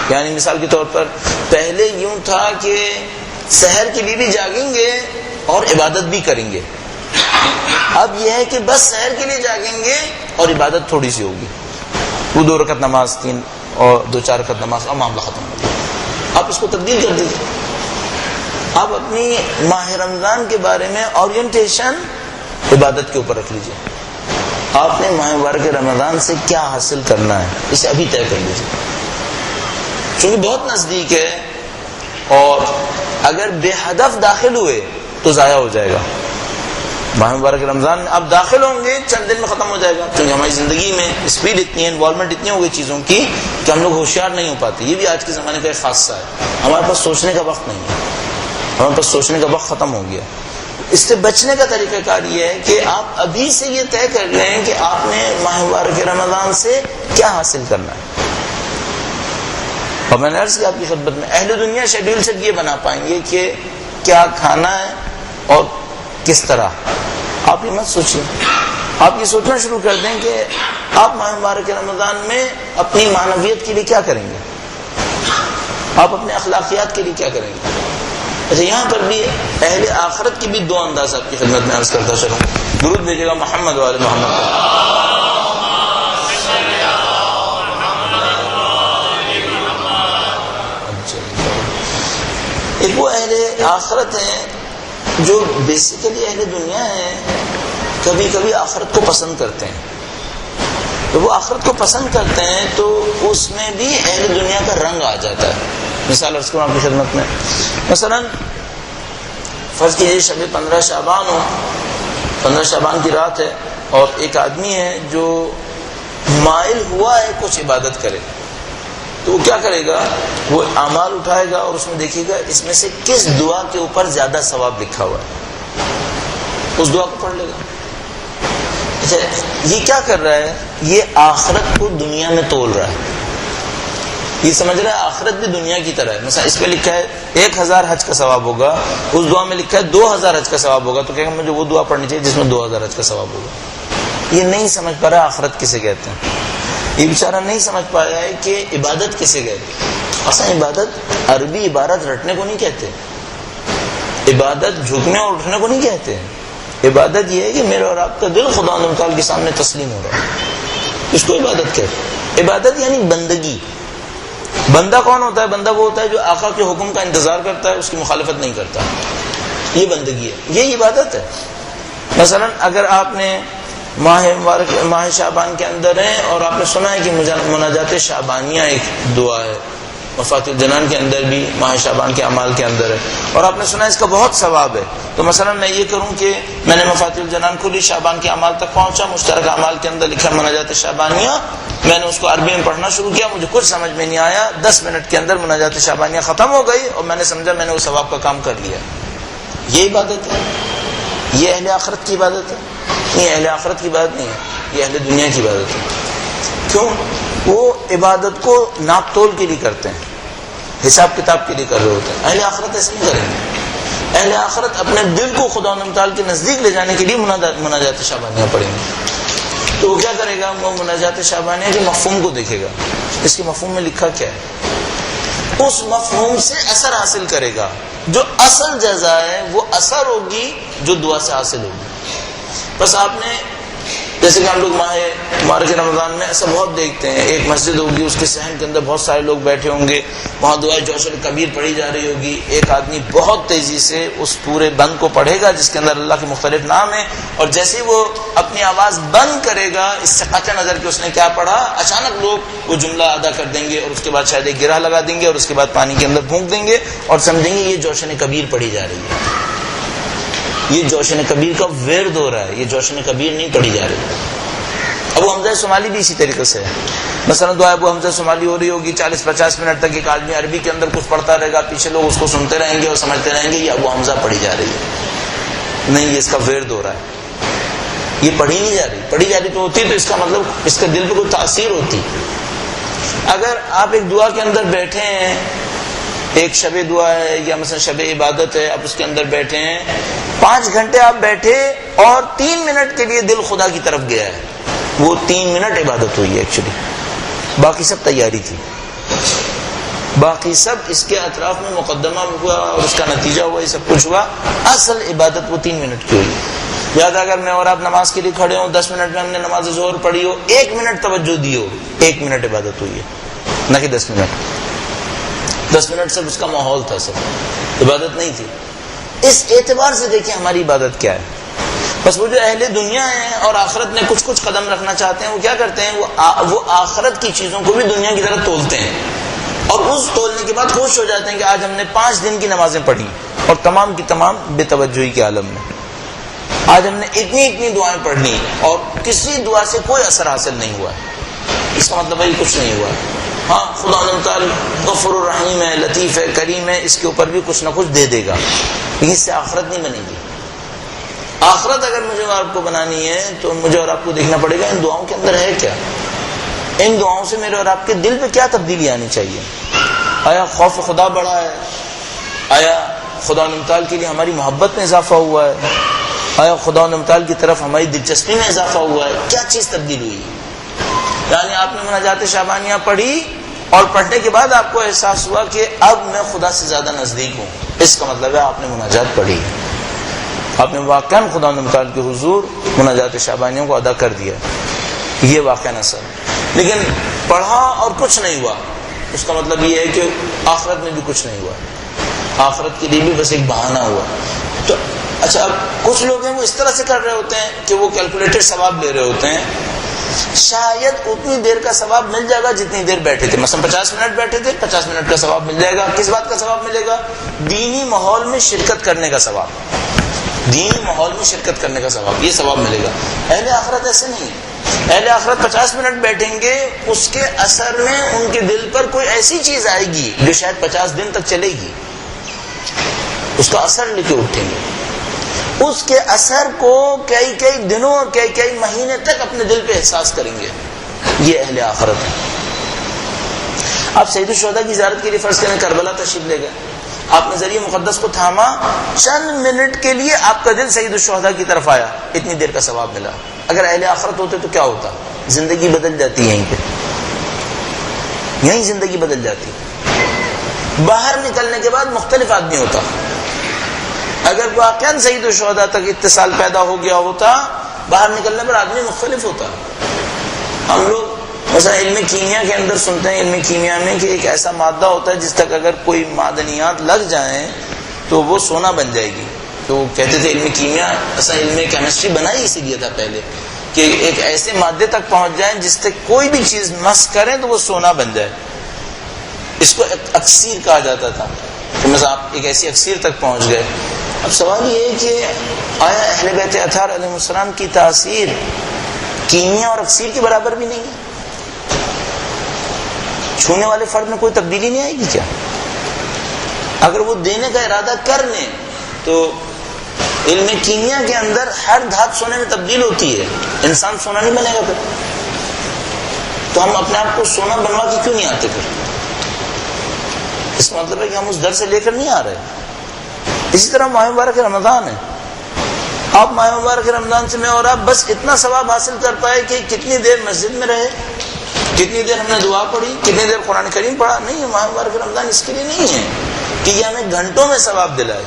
یعنی مثال کے طور پر پہلے یوں تھا کہ سحر کے لیے بھی جاگیں گے اور عبادت بھی کریں گے، اب یہ ہے کہ بس سحر کے لیے جاگیں گے اور عبادت تھوڑی سی ہوگی، وہ 2 رکعت نماز 3 اور 2-4 رکعت نماز اور معاملہ ختم ہو گیا. آپ اس کو تبدیل کر دیجیے. آپ اپنی ماہ رمضان کے بارے میں اورینٹیشن عبادت کے اوپر رکھ لیجیے. آپ نے ماہ مبارک رمضان سے کیا حاصل کرنا ہے اسے ابھی طے کر لیجیے، چونکہ بہت نزدیک ہے، اور اگر بے ہدف داخل ہوئے تو ضائع ہو جائے گا. ماہ مبارک رمضان میں آپ داخل ہوں گے چند دن میں ختم ہو جائے گا، کیونکہ ہماری زندگی میں اسپیڈ اتنی ہے، انوالومنٹ اتنی ہو گئی چیزوں کی کہ ہم لوگ ہوشیار نہیں ہو پاتے. یہ بھی آج کے زمانے کا ایک خاصہ ہے، ہمارے پاس سوچنے کا وقت نہیں ہے، ہمارے پاس سوچنے کا وقت ختم ہو گیا. اس سے بچنے کا طریقہ کار یہ ہے کہ آپ ابھی سے یہ طے کر لیں کہ آپ نے ماہ مبارک رمضان سے کیا حاصل کرنا ہے. اور میں نے عرض کیا آپ کی خدمت میں، اہل دنیا شیڈیول صرف یہ بنا پائیں گے کہ کیا کھانا ہے اور کس طرح. آپ یہ مت سوچیں، آپ یہ سوچنا شروع کر دیں کہ آپ ماہ مبارک رمضان میں اپنی معنویت کے لیے کیا کریں گے، آپ اپنے اخلاقیات کے لیے کیا کریں گے. اچھا یہاں پر بھی اہل آخرت کی بھی 2 انداز آپ کی خدمت میں عرض کرتا چلوں. درود بھیجے گا محمد والے محمد. ایک وہ اہل آخرت ہیں جو بیسیکلی اہل دنیا ہیں، کبھی کبھی آخرت کو پسند کرتے ہیں. تو وہ آخرت کو پسند کرتے ہیں تو اس میں بھی اہل دنیا کا رنگ آ جاتا ہے. مثال عرض کروں آپ کی خدمت میں، مثلا فرض کیجیے شب 15 شعبان ہو، 15 شعبان کی رات ہے، اور ایک آدمی ہے جو مائل ہوا ہے کچھ عبادت کرے. تو وہ کیا کرے گا؟ وہ اعمال اٹھائے گا اور اس میں دیکھے گا اس میں سے کس دعا کے اوپر زیادہ ثواب لکھا ہوا ہے، اس دعا کو پڑھ لے گا. اچھا یہ کیا کر رہا ہے؟ یہ آخرت کو دنیا میں تول رہا ہے. یہ سمجھ رہا ہے آخرت بھی دنیا کی طرح ہے. مثلا اس پہ لکھا ہے 1000 حج کا ثواب ہوگا، اس دعا میں لکھا ہے 2000 حج کا ثواب ہوگا، تو کہے گا مجھے وہ دعا پڑھنی چاہیے جس میں 2000 حج کا ثواب ہوگا. یہ نہیں سمجھ پا رہا آخرت کسے کہتے ہیں. یہ بیچارہ نہیں سمجھ پایا ہے کہ عبادت کسے کہتے ہیں. اصل عبادت عربی عبارت رٹنے کو نہیں کہتے، عبادت جھکنے اور اٹھنے کو نہیں کہتے. عبادت یہ ہے کہ میرے اور آپ کا دل خدا متعال کے سامنے تسلیم ہو رہا ہے، اس کو عبادت کہتے. عبادت یعنی بندگی. بندہ کون ہوتا ہے؟ بندہ وہ ہوتا ہے جو آقا کے حکم کا انتظار کرتا ہے، اس کی مخالفت نہیں کرتا. یہ بندگی ہے، یہ عبادت ہے. مثلا اگر آپ نے ماہ شعبان کے اندر ہیں اور آپ نے سنا ہے کہ مناجات شعبانیہ ایک دعا ہے، مفاتیح الجنان کے اندر بھی ماہ شعبان کے اعمال کے اندر ہے، اور آپ نے سنا ہے اس کا بہت ثواب ہے، تو مثلا میں یہ کروں کہ میں نے مفاتیح الجنان کھلی، شعبان کے اعمال تک پہنچا، مشترکہ اعمال کے اندر لکھا مناجات شعبانیہ، میں نے اس کو عربی میں پڑھنا شروع کیا، مجھے کچھ سمجھ میں نہیں آیا، 10 منٹ کے اندر مناجات شعبانیہ ختم ہو گئی اور میں نے سمجھا میں نے وہ ثواب کا کام کر لیا. یہ عبادت ہے. یہ اہل آخرت کی عبادت ہے. یہ اہل آخرت کی عبادت نہیں ہے، یہ اہل دنیا کی عبادت ہے. کیوں؟ وہ عبادت کو ناپ تول کے لیے کرتے ہیں، حساب کتاب کے لیے کر رہے ہوتے ہیں. اہل آخرت ایسے نہیں کریں گے. اہل آخرت اپنے دل کو خدا متعال کے نزدیک لے جانے کے لیے مناجات شعبانیہ پڑھیں گے. تو وہ کیا کرے گا؟ وہ مناجات شعبانیہ کے مفہوم کو دیکھے گا، اس کے مفہوم میں لکھا کیا ہے، اس مفہوم سے اثر حاصل کرے گا. جو اصل جزا ہے وہ اثر ہوگی جو دعا سے حاصل ہوگی. بس آپ نے جیسے کہ ہم لوگ مبارک رمضان میں ایسا بہت دیکھتے ہیں، ایک مسجد ہوگی، اس کے صحن کے اندر بہت سارے لوگ بیٹھے ہوں گے، وہاں دعائے جوش الکبیر پڑھی جا رہی ہوگی، ایک آدمی بہت تیزی سے اس پورے بند کو پڑھے گا جس کے اندر اللہ کے مختلف نام ہیں، اور جیسے ہی وہ اپنی آواز بند کرے گا، اس سے قطع نظر کہ اس نے کیا پڑھا، اچانک لوگ وہ جملہ ادا کر دیں گے اور اس کے بعد شاید ایک گرہ لگا دیں گے اور اس کے بعد پانی کے اندر پھونک دیں گے اور سمجھیں گے یہ جوشن کبیر پڑھی جا رہی ہے. یہ جوشن کبیر کا ورد ہو رہا ہے، یہ جوشن کبیر نہیں پڑھی جا رہی. ابو حمزہ صومالی بھی اسی طریقے سے ہے. مثلا دعا ابو حمزہ صومالی ہو رہی ہوگی، 40-50 منٹ تک ایک آدمی عربی کے اندر کچھ پڑھتا رہے گا، پیچھے لوگ اس کو سنتے رہیں گے اور سمجھتے رہیں گے یہ ابو حمزہ پڑھی جا رہی ہے. نہیں، یہ اس کا ورد ہو رہا ہے، یہ پڑھی نہیں جا رہی. پڑھی جا رہی تو ہوتی تو اس کا مطلب اس کے دل پہ کوئی تاثیر ہوتی. اگر آپ ایک دعا کے اندر بیٹھے ہیں، ایک شب دعا ہے یا مثلا شب عبادت ہے، آپ اس کے اندر بیٹھے ہیں، 5 گھنٹے آپ بیٹھے اور 3 منٹ کے لیے دل خدا کی طرف گیا ہے، وہ 3 منٹ عبادت ہوئی ہے ایکچولی. باقی سب تیاری تھی، باقی سب اس کے اطراف میں مقدمہ ہوا اور اس کا نتیجہ ہوا، یہ سب کچھ ہوا. اصل عبادت وہ 3 منٹ کی ہوئی. یاد اگر میں اور آپ نماز کے لیے کھڑے ہوں، 10 منٹ میں ہم نے نماز ظہر پڑھی ہو، 1 منٹ توجہ دی ہو، 1 منٹ عبادت ہوئی ہے، نہ کہ 10 منٹ. 10 منٹ صرف اس کا ماحول تھا، صرف عبادت نہیں تھی. اس اعتبار سے دیکھیں ہماری عبادت کیا ہے. بس وہ جو اہل دنیا ہیں اور آخرت میں کچھ قدم رکھنا چاہتے ہیں، وہ کیا کرتے ہیں، وہ آخرت کی چیزوں کو بھی دنیا کی طرف تولتے ہیں اور اس تولنے کے بعد خوش ہو جاتے ہیں کہ آج ہم نے 5 دن کی نمازیں پڑھی اور تمام کی تمام بے توجہی کے عالم میں. آج ہم نے اتنی دعائیں پڑھ لی اور کسی دعا سے کوئی اثر حاصل نہیں ہوا. اس کا مطلب ہے کچھ نہیں ہوا. ہاں، خدا تعالی غفور الرحیم ہے، لطیف ہے، کریم ہے، اس کے اوپر بھی کچھ نہ کچھ دے دے گا، لیکن اس سے آخرت نہیں بنے گی. آخرت اگر مجھے اور آپ کو بنانی ہے تو مجھے اور آپ کو دیکھنا پڑے گا ان دعاؤں کے اندر ہے کیا، ان دعاؤں سے میرے اور آپ کے دل پہ کیا تبدیلی آنی چاہیے. آیا خوف خدا بڑھا ہے؟ آیا خدا تعالی کے لیے ہماری محبت میں اضافہ ہوا ہے؟ آیا خدا تعالی کی طرف ہماری دلچسپی میں اضافہ ہوا ہے؟ کیا چیز تبدیل ہوئی؟ یعنی آپ نے مناجات شعبانیہ پڑھی اور پڑھنے کے بعد آپ کو احساس ہوا کہ اب میں خدا سے زیادہ نزدیک ہوں، اس کا مطلب ہے آپ نے مناجات پڑھی، آپ نے واقعاً خدا متعال کے حضور مناجات شعبانیوں کو ادا کر دیا. یہ واقعاً اثر. لیکن پڑھا اور کچھ نہیں ہوا، اس کا مطلب یہ ہے کہ آخرت میں بھی کچھ نہیں ہوا، آخرت کے لیے بھی بس ایک بہانہ ہوا. تو اچھا، اب کچھ لوگ ہیں وہ اس طرح سے کر رہے ہوتے ہیں کہ وہ کیلکولیٹڈ ثواب لے رہے ہوتے ہیں. شاید اتنی دیر کا ثواب مل جائے گا جتنی دیر بیٹھے تھے. مثلا 50 منٹ بیٹھے تھے، 50 منٹ کا ثواب مل جائے گا. کس بات کا ثواب ملے گا؟ دینی ماحول میں شرکت کرنے کا ثواب، دینی ماحول میں شرکت کرنے کا ثواب، یہ ثواب ملے گا. اہل آخرت ایسے نہیں. اہل آخرت 50 منٹ بیٹھیں گے، اس کے اثر میں ان کے دل پر کوئی ایسی چیز آئے گی جو شاید 50 دن تک چلے گی، اس کا اثر لے کے اٹھیں گے. اس کے اثر کو کئی دنوں اور کئی مہینے تک اپنے دل پہ احساس کریں گے. یہ اہل آخرت ہے. آپ سید الشہداء کی زیارت کے لیے فرض کریں کربلا تشریف لے گئے، آپ نے ذریعہ مقدس کو تھاما، چند منٹ کے لیے آپ کا دل سید الشہداء کی طرف آیا، اتنی دیر کا ثواب ملا. اگر اہل آخرت ہوتے تو کیا ہوتا؟ زندگی بدل جاتی، یہیں پہ یہیں زندگی بدل جاتی. باہر نکلنے کے بعد مختلف آدمی ہوتا. اگر واقعاً سید الشہداء تک اتصال پیدا ہو گیا ہوتا، باہر نکلنے پر آدمی مختلف ہوتا. ہم لوگ مثلا علم کیمیا کے اندر سنتے ہیں، علم کیمیا میں کہ ایک ایسا مادہ ہوتا ہے جس تک اگر کوئی معدنیات لگ جائیں تو وہ سونا بن جائے گی. تو کہتے تھے علم کیمیا، اصل علم کیمسٹری بنائی اسی لیے تھا پہلے کہ ایک ایسے مادے تک پہنچ جائیں جس تک کوئی بھی چیز مس کریں تو وہ سونا بن جائے. اس کو اکسیر کہا جاتا تھا کہ مثلا آپ ایک ایسی اکسیر تک پہنچ گئے. اب سوال یہ ہے کہ آیا اہل بیت اطہار علیہ السلام کی تاثیر کیمیا اور اکسیر کے برابر بھی نہیں ہے؟ چھونے والے فرد میں کوئی تبدیلی نہیں آئے گی کیا؟ اگر وہ دینے کا ارادہ کر لیں تو علم کیمیا کے اندر ہر دھات سونے میں تبدیل ہوتی ہے. انسان سونا نہیں بنے گا پھر. تو ہم اپنے آپ کو سونا بنوا کے کیوں نہیں آتے پھر؟ اس کا مطلب ہے کہ ہم اس در سے لے کر نہیں آ رہے. اسی طرح ماہ مبارک رمضان ہے. آپ ماہ مبارک رمضان سے میں اور آپ بس اتنا ثواب حاصل کر پائے کہ کتنی دیر مسجد میں رہے، کتنی دیر ہم نے دعا پڑھی، کتنی دیر قرآن کریم پڑھا. نہیں، ماہ مبارک رمضان اس کے لیے نہیں ہے کہ یہ ہمیں گھنٹوں میں ثواب دلائے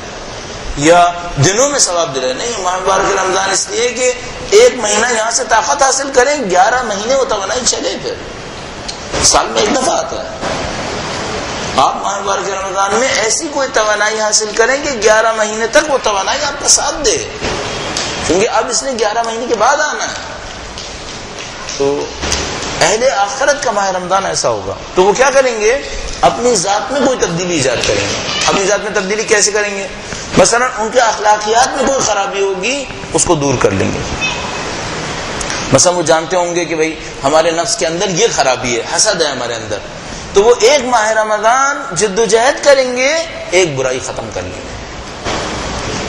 یا دنوں میں ثواب دلائے. نہیں، ماہ مبارک رمضان اس لیے کہ ایک مہینہ یہاں سے طاقت حاصل کریں، 11 مہینے وہ توانائی چلے. پھر سال میں ایک دفعہ آتا ہے. آپ ماہ مبارک رمضان میں ایسی کوئی توانائی حاصل کریں کہ 11 مہینے تک وہ توانائی آپ کا ساتھ دے، کیونکہ اب اس نے 11 مہینے کے بعد آنا ہے. تو اہل آخرت کا ماہ رمضان ایسا ہوگا تو وہ کیا کریں گے؟ اپنی ذات میں کوئی تبدیلی ایجاد کریں گے. اپنی ذات میں تبدیلی کیسے کریں گے؟ مثلا ان کے اخلاقیات میں کوئی خرابی ہوگی اس کو دور کر لیں گے. مثلا وہ جانتے ہوں گے کہ بھائی ہمارے نفس کے اندر یہ خرابی ہے، حسد ہے ہمارے اندر، تو وہ ایک ماہ رمضان جد و جہد کریں گے، ایک برائی ختم کر لیں گے.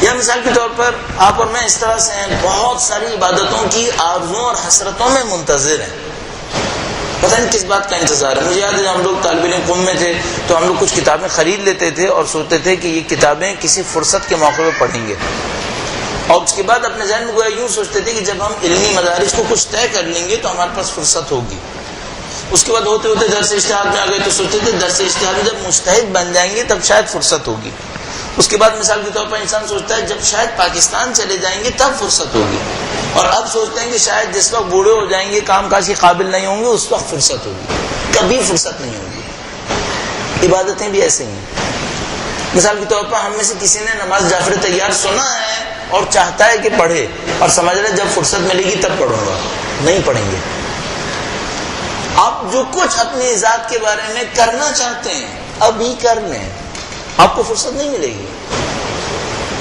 یا مثال کے طور پر آپ اور میں اس طرح سے ہیں، بہت ساری عبادتوں کی آرزوؤں اور حسرتوں میں منتظر ہیں، پتہ نہیں کس بات کا انتظار ہے. مجھے یاد ہے ہم لوگ طالب علم قوم میں تھے تو ہم لوگ کچھ کتابیں خرید لیتے تھے اور سوچتے تھے کہ یہ کتابیں کسی فرصت کے موقع پہ پڑھیں گے، اور اس کے بعد اپنے ذہن میں گویا یوں سوچتے تھے کہ جب ہم علمی مدارس کو کچھ طے کر لیں گے تو ہمارے پاس فرصت ہوگی. اس کے بعد ہوتے ہوتے درس اجتہاد میں آ گئے تو سوچتے تھے درس اجتہاد میں جب مجتہد بن جائیں گے تب شاید فرصت ہوگی. اس کے بعد مثال کے طور پر انسان سوچتا ہے جب شاید پاکستان چلے جائیں گے تب فرصت ہوگی، اور اب سوچتے ہیں کہ شاید جس وقت بوڑھے ہو جائیں گے، کام کاج کے قابل نہیں ہوں گے، اس وقت فرصت ہوگی. کبھی فرصت نہیں ہوگی. عبادتیں بھی ایسے ہی ہیں. مثال کے طور پر ہم میں سے کسی نے نماز جعفر تیار سنا ہے اور چاہتا ہے کہ پڑھے اور سمجھ رہے جب فرصت ملے گی تب پڑھوں گا. نہیں پڑھیں گے. آپ جو کچھ اپنی ذات کے بارے میں کرنا چاہتے ہیں ابھی کر لیں، آپ کو فرصت نہیں ملے گی.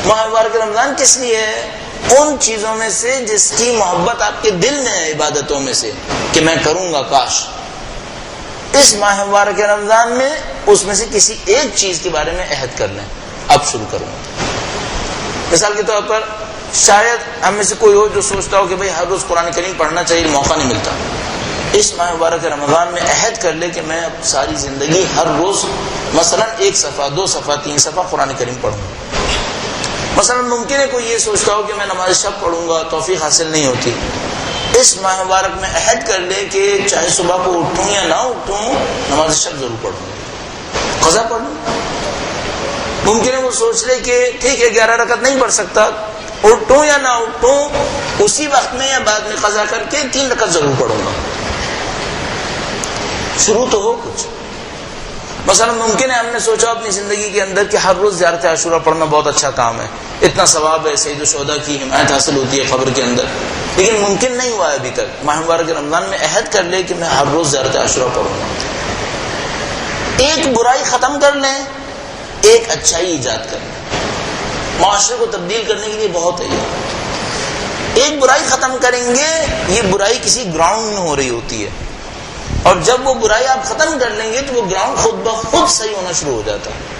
ماہ مبارک رمضان کس لیے ہے؟ ان چیزوں میں سے جس کی محبت آپ کے دل میں ہے، عبادتوں میں سے کہ میں کروں گا کاش. اس ماہ مبارک رمضان میں اس میں سے کسی ایک چیز کے بارے میں عہد کر لیں، اب شروع کروں گا. مثال کے طور پر شاید ہم میں سے کوئی ہو جو سوچتا ہو کہ بھئی ہر روز قرآن کریم پڑھنا چاہیے، موقع نہیں ملتا. اس ماہ مبارک رمضان میں عہد کر لے کہ میں اب ساری زندگی ہر روز مثلا 1 صفحہ 2 صفحہ 3 صفحہ قرآن کریم پڑھوں گا. مثلا ممکن ہے کوئی یہ سوچتا ہو کہ میں نماز شب پڑھوں گا، توفیق حاصل نہیں ہوتی. اس ماہ مبارک میں عہد کر لے کہ چاہے صبح کو اٹھوں یا نہ اٹھوں نماز شب ضرور پڑھوں گا، قضا پڑھ لوں. ممکن ہے وہ سوچ لے کہ ٹھیک ہے 11 رکعت نہیں پڑھ سکتا، اٹھوں یا نہ اٹھوں اسی وقت میں یا بعد میں قضا کر کے 3 رکعت ضرور پڑھوں گا. شروع تو ہو کچھ. مثلا ممکن ہے ہم نے سوچا اپنی زندگی کے اندر کہ ہر روز زیارت عاشورہ پڑھنا بہت اچھا کام ہے، اتنا ثواب ہے، سید الشہداء کی حمایت حاصل ہوتی ہے قبر کے اندر، لیکن ممکن نہیں ہوا ہے ابھی تک. ماہ مبارک رمضان میں عہد کر لے کہ میں ہر روز زیارت عاشورہ پڑھوں گا. ایک برائی ختم کر لیں، ایک اچھائی ایجاد کر لیں. معاشرے کو تبدیل کرنے کے لیے بہت ہے. ایک برائی ختم کریں گے، یہ برائی کسی گراؤنڈ میں ہو رہی ہوتی ہے، اور جب وہ برائی آپ ختم کر لیں گے تو وہ گراؤنڈ خود بخود صحیح ہونا شروع ہو جاتا ہے.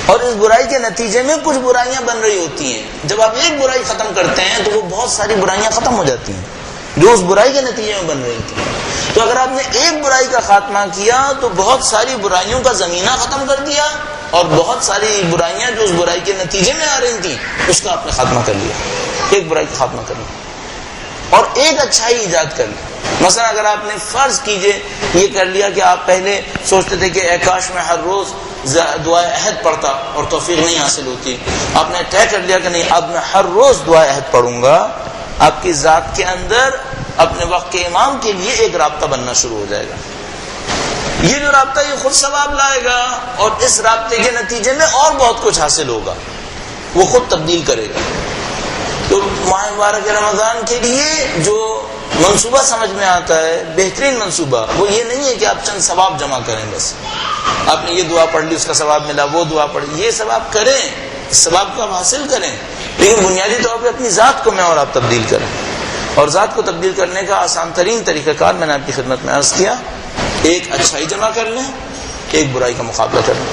اور اس برائی کے نتیجے میں کچھ برائیاں بن رہی ہوتی ہیں. جب آپ ایک برائی ختم کرتے ہیں تو وہ بہت ساری برائیاں ختم ہو جاتی ہیں جو اس برائی کے نتیجے میں بن رہی تھیں. تو اگر آپ نے ایک برائی کا خاتمہ کیا تو بہت ساری برائیوں کا زمینہ ختم کر دیا، اور بہت ساری برائیاں جو اس برائی کے نتیجے میں آ رہی تھیں اس کا آپ نے خاتمہ کر لیا. ایک برائی کا خاتمہ کر لیا اور ایک اچھائی ایجاد کر لی. مثلا اگر آپ نے فرض کیجئے یہ کر لیا کہ آپ پہلے سوچتے تھے کہ اے کاش میں ہر روز دعائے عہد پڑھتا اور توفیق نہیں حاصل ہوتی. آپ نے طے کر لیا کہ نہیں اب میں ہر روز دعائے عہد پڑھوں گا. آپ کی ذات کے اندر اپنے وقت کے امام کے لیے ایک رابطہ بننا شروع ہو جائے گا. یہ جو رابطہ یہ خود ثواب لائے گا اور اس رابطے کے نتیجے میں اور بہت کچھ حاصل ہوگا, وہ خود تبدیل کرے گا. تو ماہ مبارک رمضان کے لیے جو منصوبہ سمجھ میں آتا ہے, بہترین منصوبہ, وہ یہ نہیں ہے کہ آپ چند ثواب جمع کریں. بس آپ نے یہ دعا پڑھ لی اس کا ثواب ملا, وہ دعا پڑھی, یہ ثواب کریں, اس ثواب کو آپ حاصل کریں, لیکن بنیادی طور پہ اپنی ذات کو میں اور آپ تبدیل کریں. اور ذات کو تبدیل کرنے کا آسان ترین طریقہ کار میں نے آپ کی خدمت میں عرض کیا, ایک اچھائی جمع کر لیں, ایک برائی کا مقابلہ کر لیں.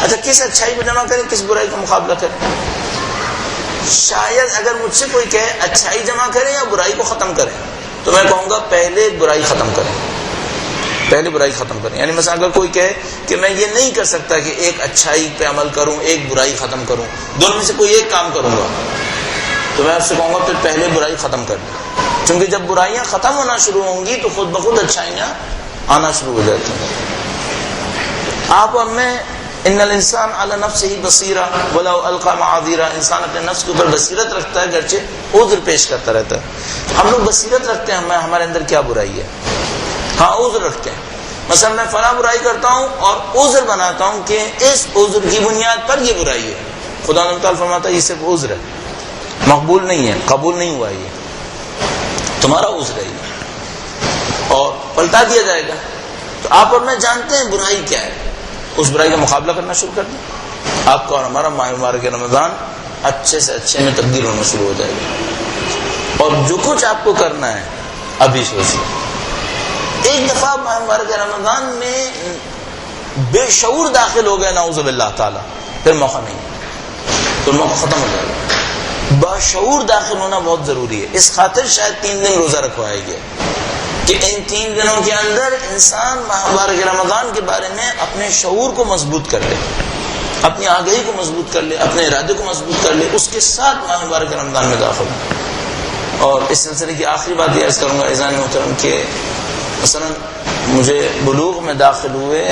اچھا کس اچھائی کو جمع کریں, کس برائی کا مقابلہ کریں؟ شاید اگر مجھ سے کوئی کہے اچھائی جمع کریں یا برائی کو ختم کریں, تو میں کہوں گا پہلے برائی ختم کریں, پہلے برائی ختم کریں. یعنی مثلا اگر کوئی کہے کہ میں یہ نہیں کر سکتا کہ ایک اچھائی پہ عمل کروں ایک برائی ختم کروں, دونوں میں سے کوئی ایک کام کروں گا, تو میں آپ سے کہوں گا پھر پہلے برائی ختم کر دیں. کیونکہ جب برائیاں ختم ہونا شروع ہوں گی تو خود بخود اچھائیاں آنا شروع ہو جاتی ہیں. آپ اور میں ان الانسان علی نفسہ بصیرہ ولو القى معاذیرہ, انسان اپنے نفس کے اوپر بصیرت رکھتا ہے گرچہ عذر پیش کرتا رہتا ہے. ہم لوگ بصیرت رکھتے ہیں ہمارے اندر کیا برائی ہے, ہاں عذر رکھتے ہیں. مثلا میں فلاں برائی کرتا ہوں اور عذر بناتا ہوں کہ اس عذر کی بنیاد پر یہ برائی ہے. خدا تعالیٰ فرماتا ہے یہ صرف عذر ہے, مقبول نہیں ہے, قبول نہیں ہوا, یہ تمہارا عذر ہے یہ, اور پلٹا دیا جائے گا. تو آپ اور میں جانتے ہیں برائی کیا ہے, اس برائی کا مقابلہ کرنا شروع کر دیں. آپ کا اور ہمارا ماہ مبارک رمضان اچھے سے اچھے میں تبدیل ہونا شروع ہو جائے گا. اور جو کچھ آپ کو کرنا ہے ابھی سوچیے. ایک دفعہ ماہ مبارک رمضان میں بے شعور داخل ہو گئے نعوذ باللہ تعالی, پھر موقع نہیں, تو موقع ختم ہو جائے گا. باشعور داخل ہونا بہت ضروری ہے. اس خاطر شاید 3 دن روزہ رکھوایا گیا کہ ان 3 دنوں کے اندر انسان ماہ مبارک رمضان کے بارے میں اپنے شعور کو مضبوط کر لے, اپنی آگہی کو مضبوط کر لے, اپنے ارادے کو مضبوط کر لے, اس کے ساتھ ماہ مبارک رمضان میں داخل ہو. اور اس سلسلے کی آخری بات یہ عرض کروں گا اذان محترم کہ مثلا مجھے بلوغ میں داخل ہوئے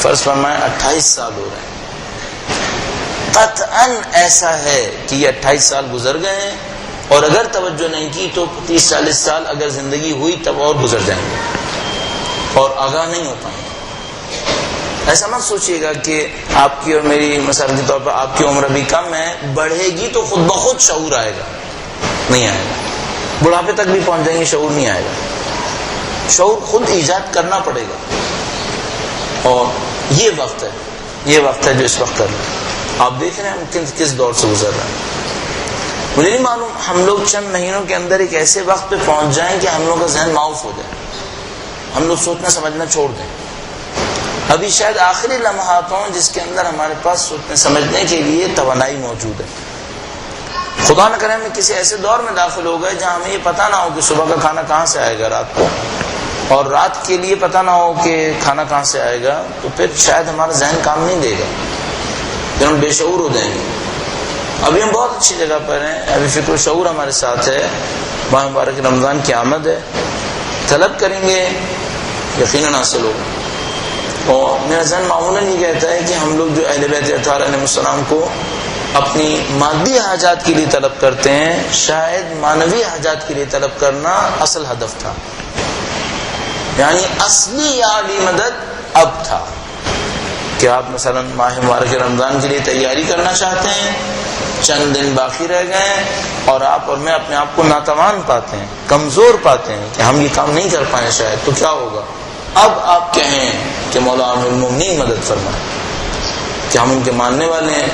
فرض فرمائیں 28 سال ہو رہے ہیں. قطعاً ایسا ہے کہ یہ 28 سال گزر گئے ہیں, اور اگر توجہ نہیں کی تو 30-40 سال اگر زندگی ہوئی تب اور گزر جائیں گے اور آگاہ نہیں ہو پائیں گے. ایسا مت سوچیے گا کہ آپ کی اور میری مثال کے طور پر آپ کی عمر ابھی کم ہے, بڑھے گی تو خود بخود شعور آئے گا, نہیں آئے گا. بڑھاپے تک بھی پہنچ جائیں گے, شعور نہیں آئے گا. شعور خود ایجاد کرنا پڑے گا, اور یہ وقت ہے, یہ وقت ہے جو اس وقت کر رہے ہیں. آپ دیکھ رہے ہیں ہم کس دور سے گزر رہے ہیں. مجھے نہیں معلوم ہم لوگ چند مہینوں کے اندر ایک ایسے وقت پہ پہنچ جائیں کہ ہم لوگ کا ذہن معاف ہو جائے, ہم لوگ سوچنا سمجھنا چھوڑ دیں. ابھی شاید آخری لمحات ہوں جس کے اندر ہمارے پاس سوچنے سمجھنے کے لیے توانائی موجود ہے. خدا نہ کرے ہم کسی ایسے دور میں داخل ہو گئے جہاں ہمیں یہ پتہ نہ ہو کہ صبح کا کھانا کہاں سے آئے گا رات کو, اور رات کے لیے پتہ نہ ہو کہ کھانا کہاں سے آئے گا, تو پھر شاید ہمارا ذہن کام نہیں دے گا, پھر ہم بے شعور ہو جائیں گے. ابھی ہم بہت اچھی جگہ پر ہیں, ابھی فکر و شعور ہمارے ساتھ ہے, ماہ مبارک رمضان کی آمد ہے, طلب کریں گے یقیناً حاصل ہوگا. اور میرا ذہن معمولاً یہ کہتا ہے کہ ہم لوگ جو اہل بیت اطہار علیہ السلام کو اپنی مادی حاجات کے لیے طلب کرتے ہیں, شاید معنوی حاجات کے لیے طلب کرنا اصل ہدف تھا. یعنی اصلی یا علی مدد اب تھا کہ آپ مثلا ماہ مبارک رمضان کے لیے تیاری کرنا چاہتے ہیں, چند دن باقی رہ گئے ہیں, اور آپ اور میں اپنے آپ کو ناتوان پاتے ہیں, کمزور پاتے ہیں کہ ہم یہ کام نہیں کر پائے شاید, تو کیا ہوگا؟ اب آپ کہیں کہ مولا امیر المومنین مدد فرمائے, کہ ہم ان کے ماننے والے ہیں,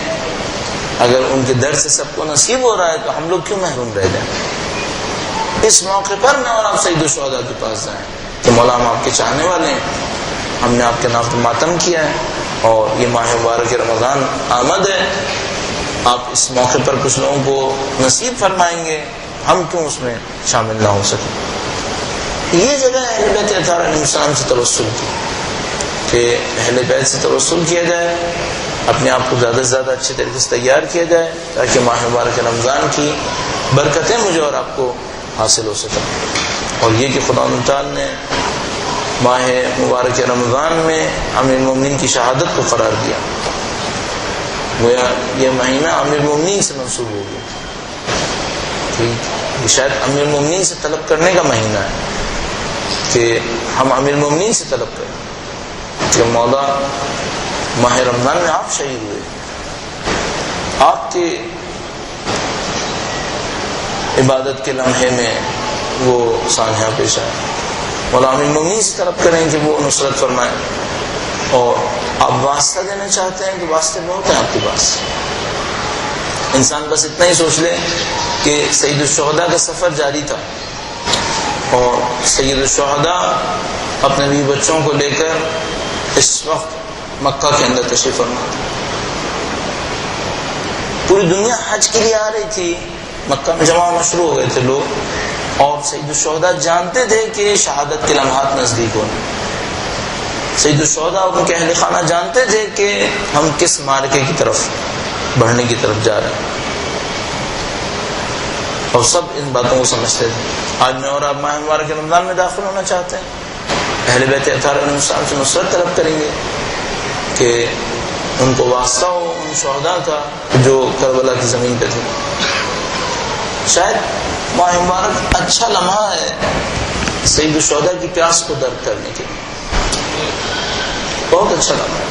اگر ان کے در سے سب کو نصیب ہو رہا ہے تو ہم لوگ کیوں محروم رہ جائیں؟ اس موقع پر میں اور آپ سید الشہداء کے پاس جائیں کہ مولا ہم آپ کے چاہنے والے ہیں, ہم نے آپ کے نام پر ماتم کیا ہے, اور یہ ماہ مبارک رمضان آمد ہے, آپ اس موقع پر کچھ لوگوں کو نصیب فرمائیں گے, ہم کیوں اس میں شامل نہ ہو سکیں؟ یہ جگہ اہل بیت اطہار علیہ السلام سے توسل کی, کہ اہل بیت سے توسل کیا جائے, اپنے آپ کو زیادہ سے زیادہ اچھے طریقے سے تیار کیا جائے تاکہ ماہ مبارک رمضان کی برکتیں مجھے اور آپ کو حاصل ہو سکیں. اور یہ کہ خدا تعالی نے ماہ مبارک رمضان میں امیر المومنین کی شہادت کو قرار دیا, گویا یہ مہینہ امیر المومنین سے منسوب ہو گیا. یہ شاید امیر المومنین سے طلب کرنے کا مہینہ ہے کہ ہم امیر المومنین سے طلب کریں کہ مولا ماہ رمضان میں آپ شہید ہوئے، آپ کے عبادت کے لمحے میں وہ سانحہ پیش آئے. مولا امیر المومنین سے طلب کریں کہ وہ نصرت فرمائیں. اور آپ واسطہ دینا چاہتے ہیں تو واسطے بہت ہیں آپ کے پاس. انسان بس اتنا ہی سوچ لے کہ سید الشہداء کا سفر جاری تھا اور سید الشہداء اپنے بیوی بچوں کو لے کر اس وقت مکہ کے اندر تشریف فرما تھا. پوری دنیا حج کے لیے آ رہی تھی، مکہ میں جمع مشروع ہو گئے تھے لوگ، اور سید الشہداء جانتے تھے کہ شہادت کے لمحات نزدیک ہونے. سید الشہداء اور ان کے اہل خانہ جانتے تھے کہ ہم کس معرکے کی طرف بڑھنے کی طرف جا رہے ہیں، اور سب ان باتوں کو سمجھتے تھے. آج میں اور آپ ماہ مبارک رمضان میں داخل ہونا چاہتے ہیں، اہل بیت اطہار علیہ السلام سے نصرت طلب کریں گے کہ ان کو واسطہ ہو ان شہداء کا جو کربلا کی زمین پہ تھے. شاید ماہ مبارک اچھا لمحہ ہے سید الشہداء کی پیاس کو درک کرنے کے لیے، بہت اچھا لمحہ.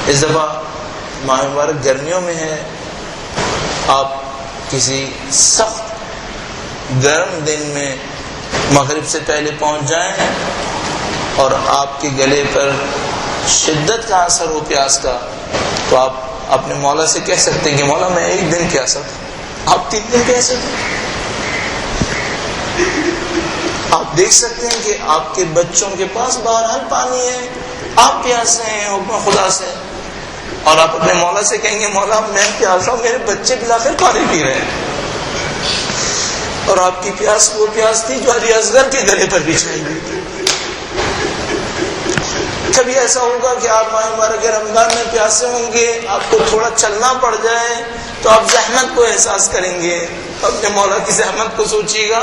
اس دفعہ ماہ مبارک گرمیوں میں ہے، آپ کسی سخت گرم دن میں مغرب سے پہلے پہنچ جائیں اور آپ کے گلے پر شدت کا اثر ہو پیاس کا، تو آپ اپنے مولا سے کہہ سکتے ہیں کہ مولا میں ایک دن پیاسا تھا، آپ 3 دن پیاسے تھے. آپ دیکھ سکتے ہیں کہ آپ کے بچوں کے پاس بہرحال پانی ہے، آپ پیاسے ہیں حکم خدا سے، اور آپ اپنے مولا سے کہیں گے مولا میں پیاسا ہوں، میرے بچے بلاخر پانی پی رہے ہیں. اور آپ کی پیاس وہ پیاس تھی جو علی اصغر کے گلے پر بچھائی گئی تھی. کبھی ایسا ہوگا کہ آپ ماہ مبارک رمضان میں پیاسے ہوں گے، آپ کو تھوڑا چلنا پڑ جائے تو آپ زحمت کو احساس کریں گے. اپنے مولا کی زحمت کو سوچیے گا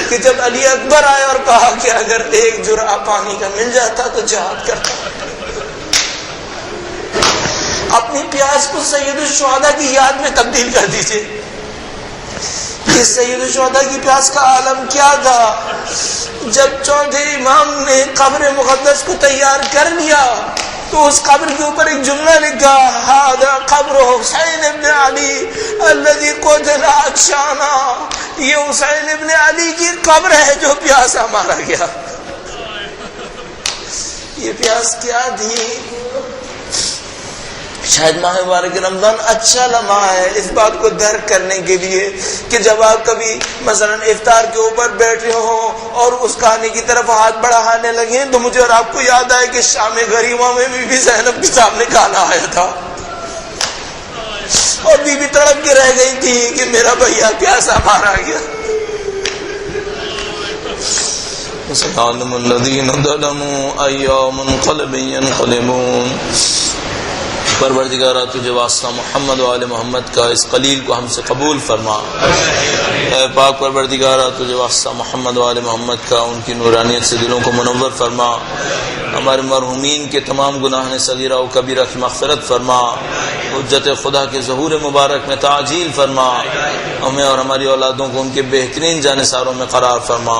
کہ جب علی اکبر آئے اور کہا کہ اگر 1 جرعہ پانی کا مل جاتا تو جہاد کرتا. اپنی پیاس کو سید الشہداء کی یاد میں تبدیل کر دیجیے کہ سید الشہداء کی پیاس کا عالم کیا تھا. جب چوتھے امام نے قبر مقدس کو تیار کر لیا تو اس قبر کے اوپر ایک جملہ لکھا، ہذا قبر حسین ابن علی الذی قتل عطشانا، یہ حسین ابن علی کی قبر ہے جو پیاسا مارا گیا. یہ پیاس کیا تھی؟ شاید ماہ مبارک رمضان اچھا لمحہ ہے اس بات کو درک کرنے کے لیے کہ جب آپ کبھی مثلا افطار کے اوپر بیٹھے ہوں اور اس کھانے کی طرف ہاتھ بڑھانے لگے تو مجھے اور آپ کو یاد آئے کہ شام غریبہ میں بی بی زینب کے سامنے کھانا آیا تھا اور بی بی تڑپ کے رہ گئی تھی کہ میرا بھیا پیاسا مارا گیا. الذین ظلموا ایام منقلب ينقلبون. پروردگارہ تجھے واسطہ محمد و آل محمد کا اس قلیل کو ہم سے قبول فرما. اے پاک پروردگارہ تجھے واسطہ محمد و آل محمد کا ان کی نورانیت سے دلوں کو منور فرما. ہمارے مرحومین کے تمام گناہ صغیرہ و کبیرہ کی مغفرت فرما. حجت خدا کے ظہور مبارک میں تعجیل فرما. ہمیں اور ہماری اولادوں کو ان کے بہترین جانثاروں میں قرار فرما.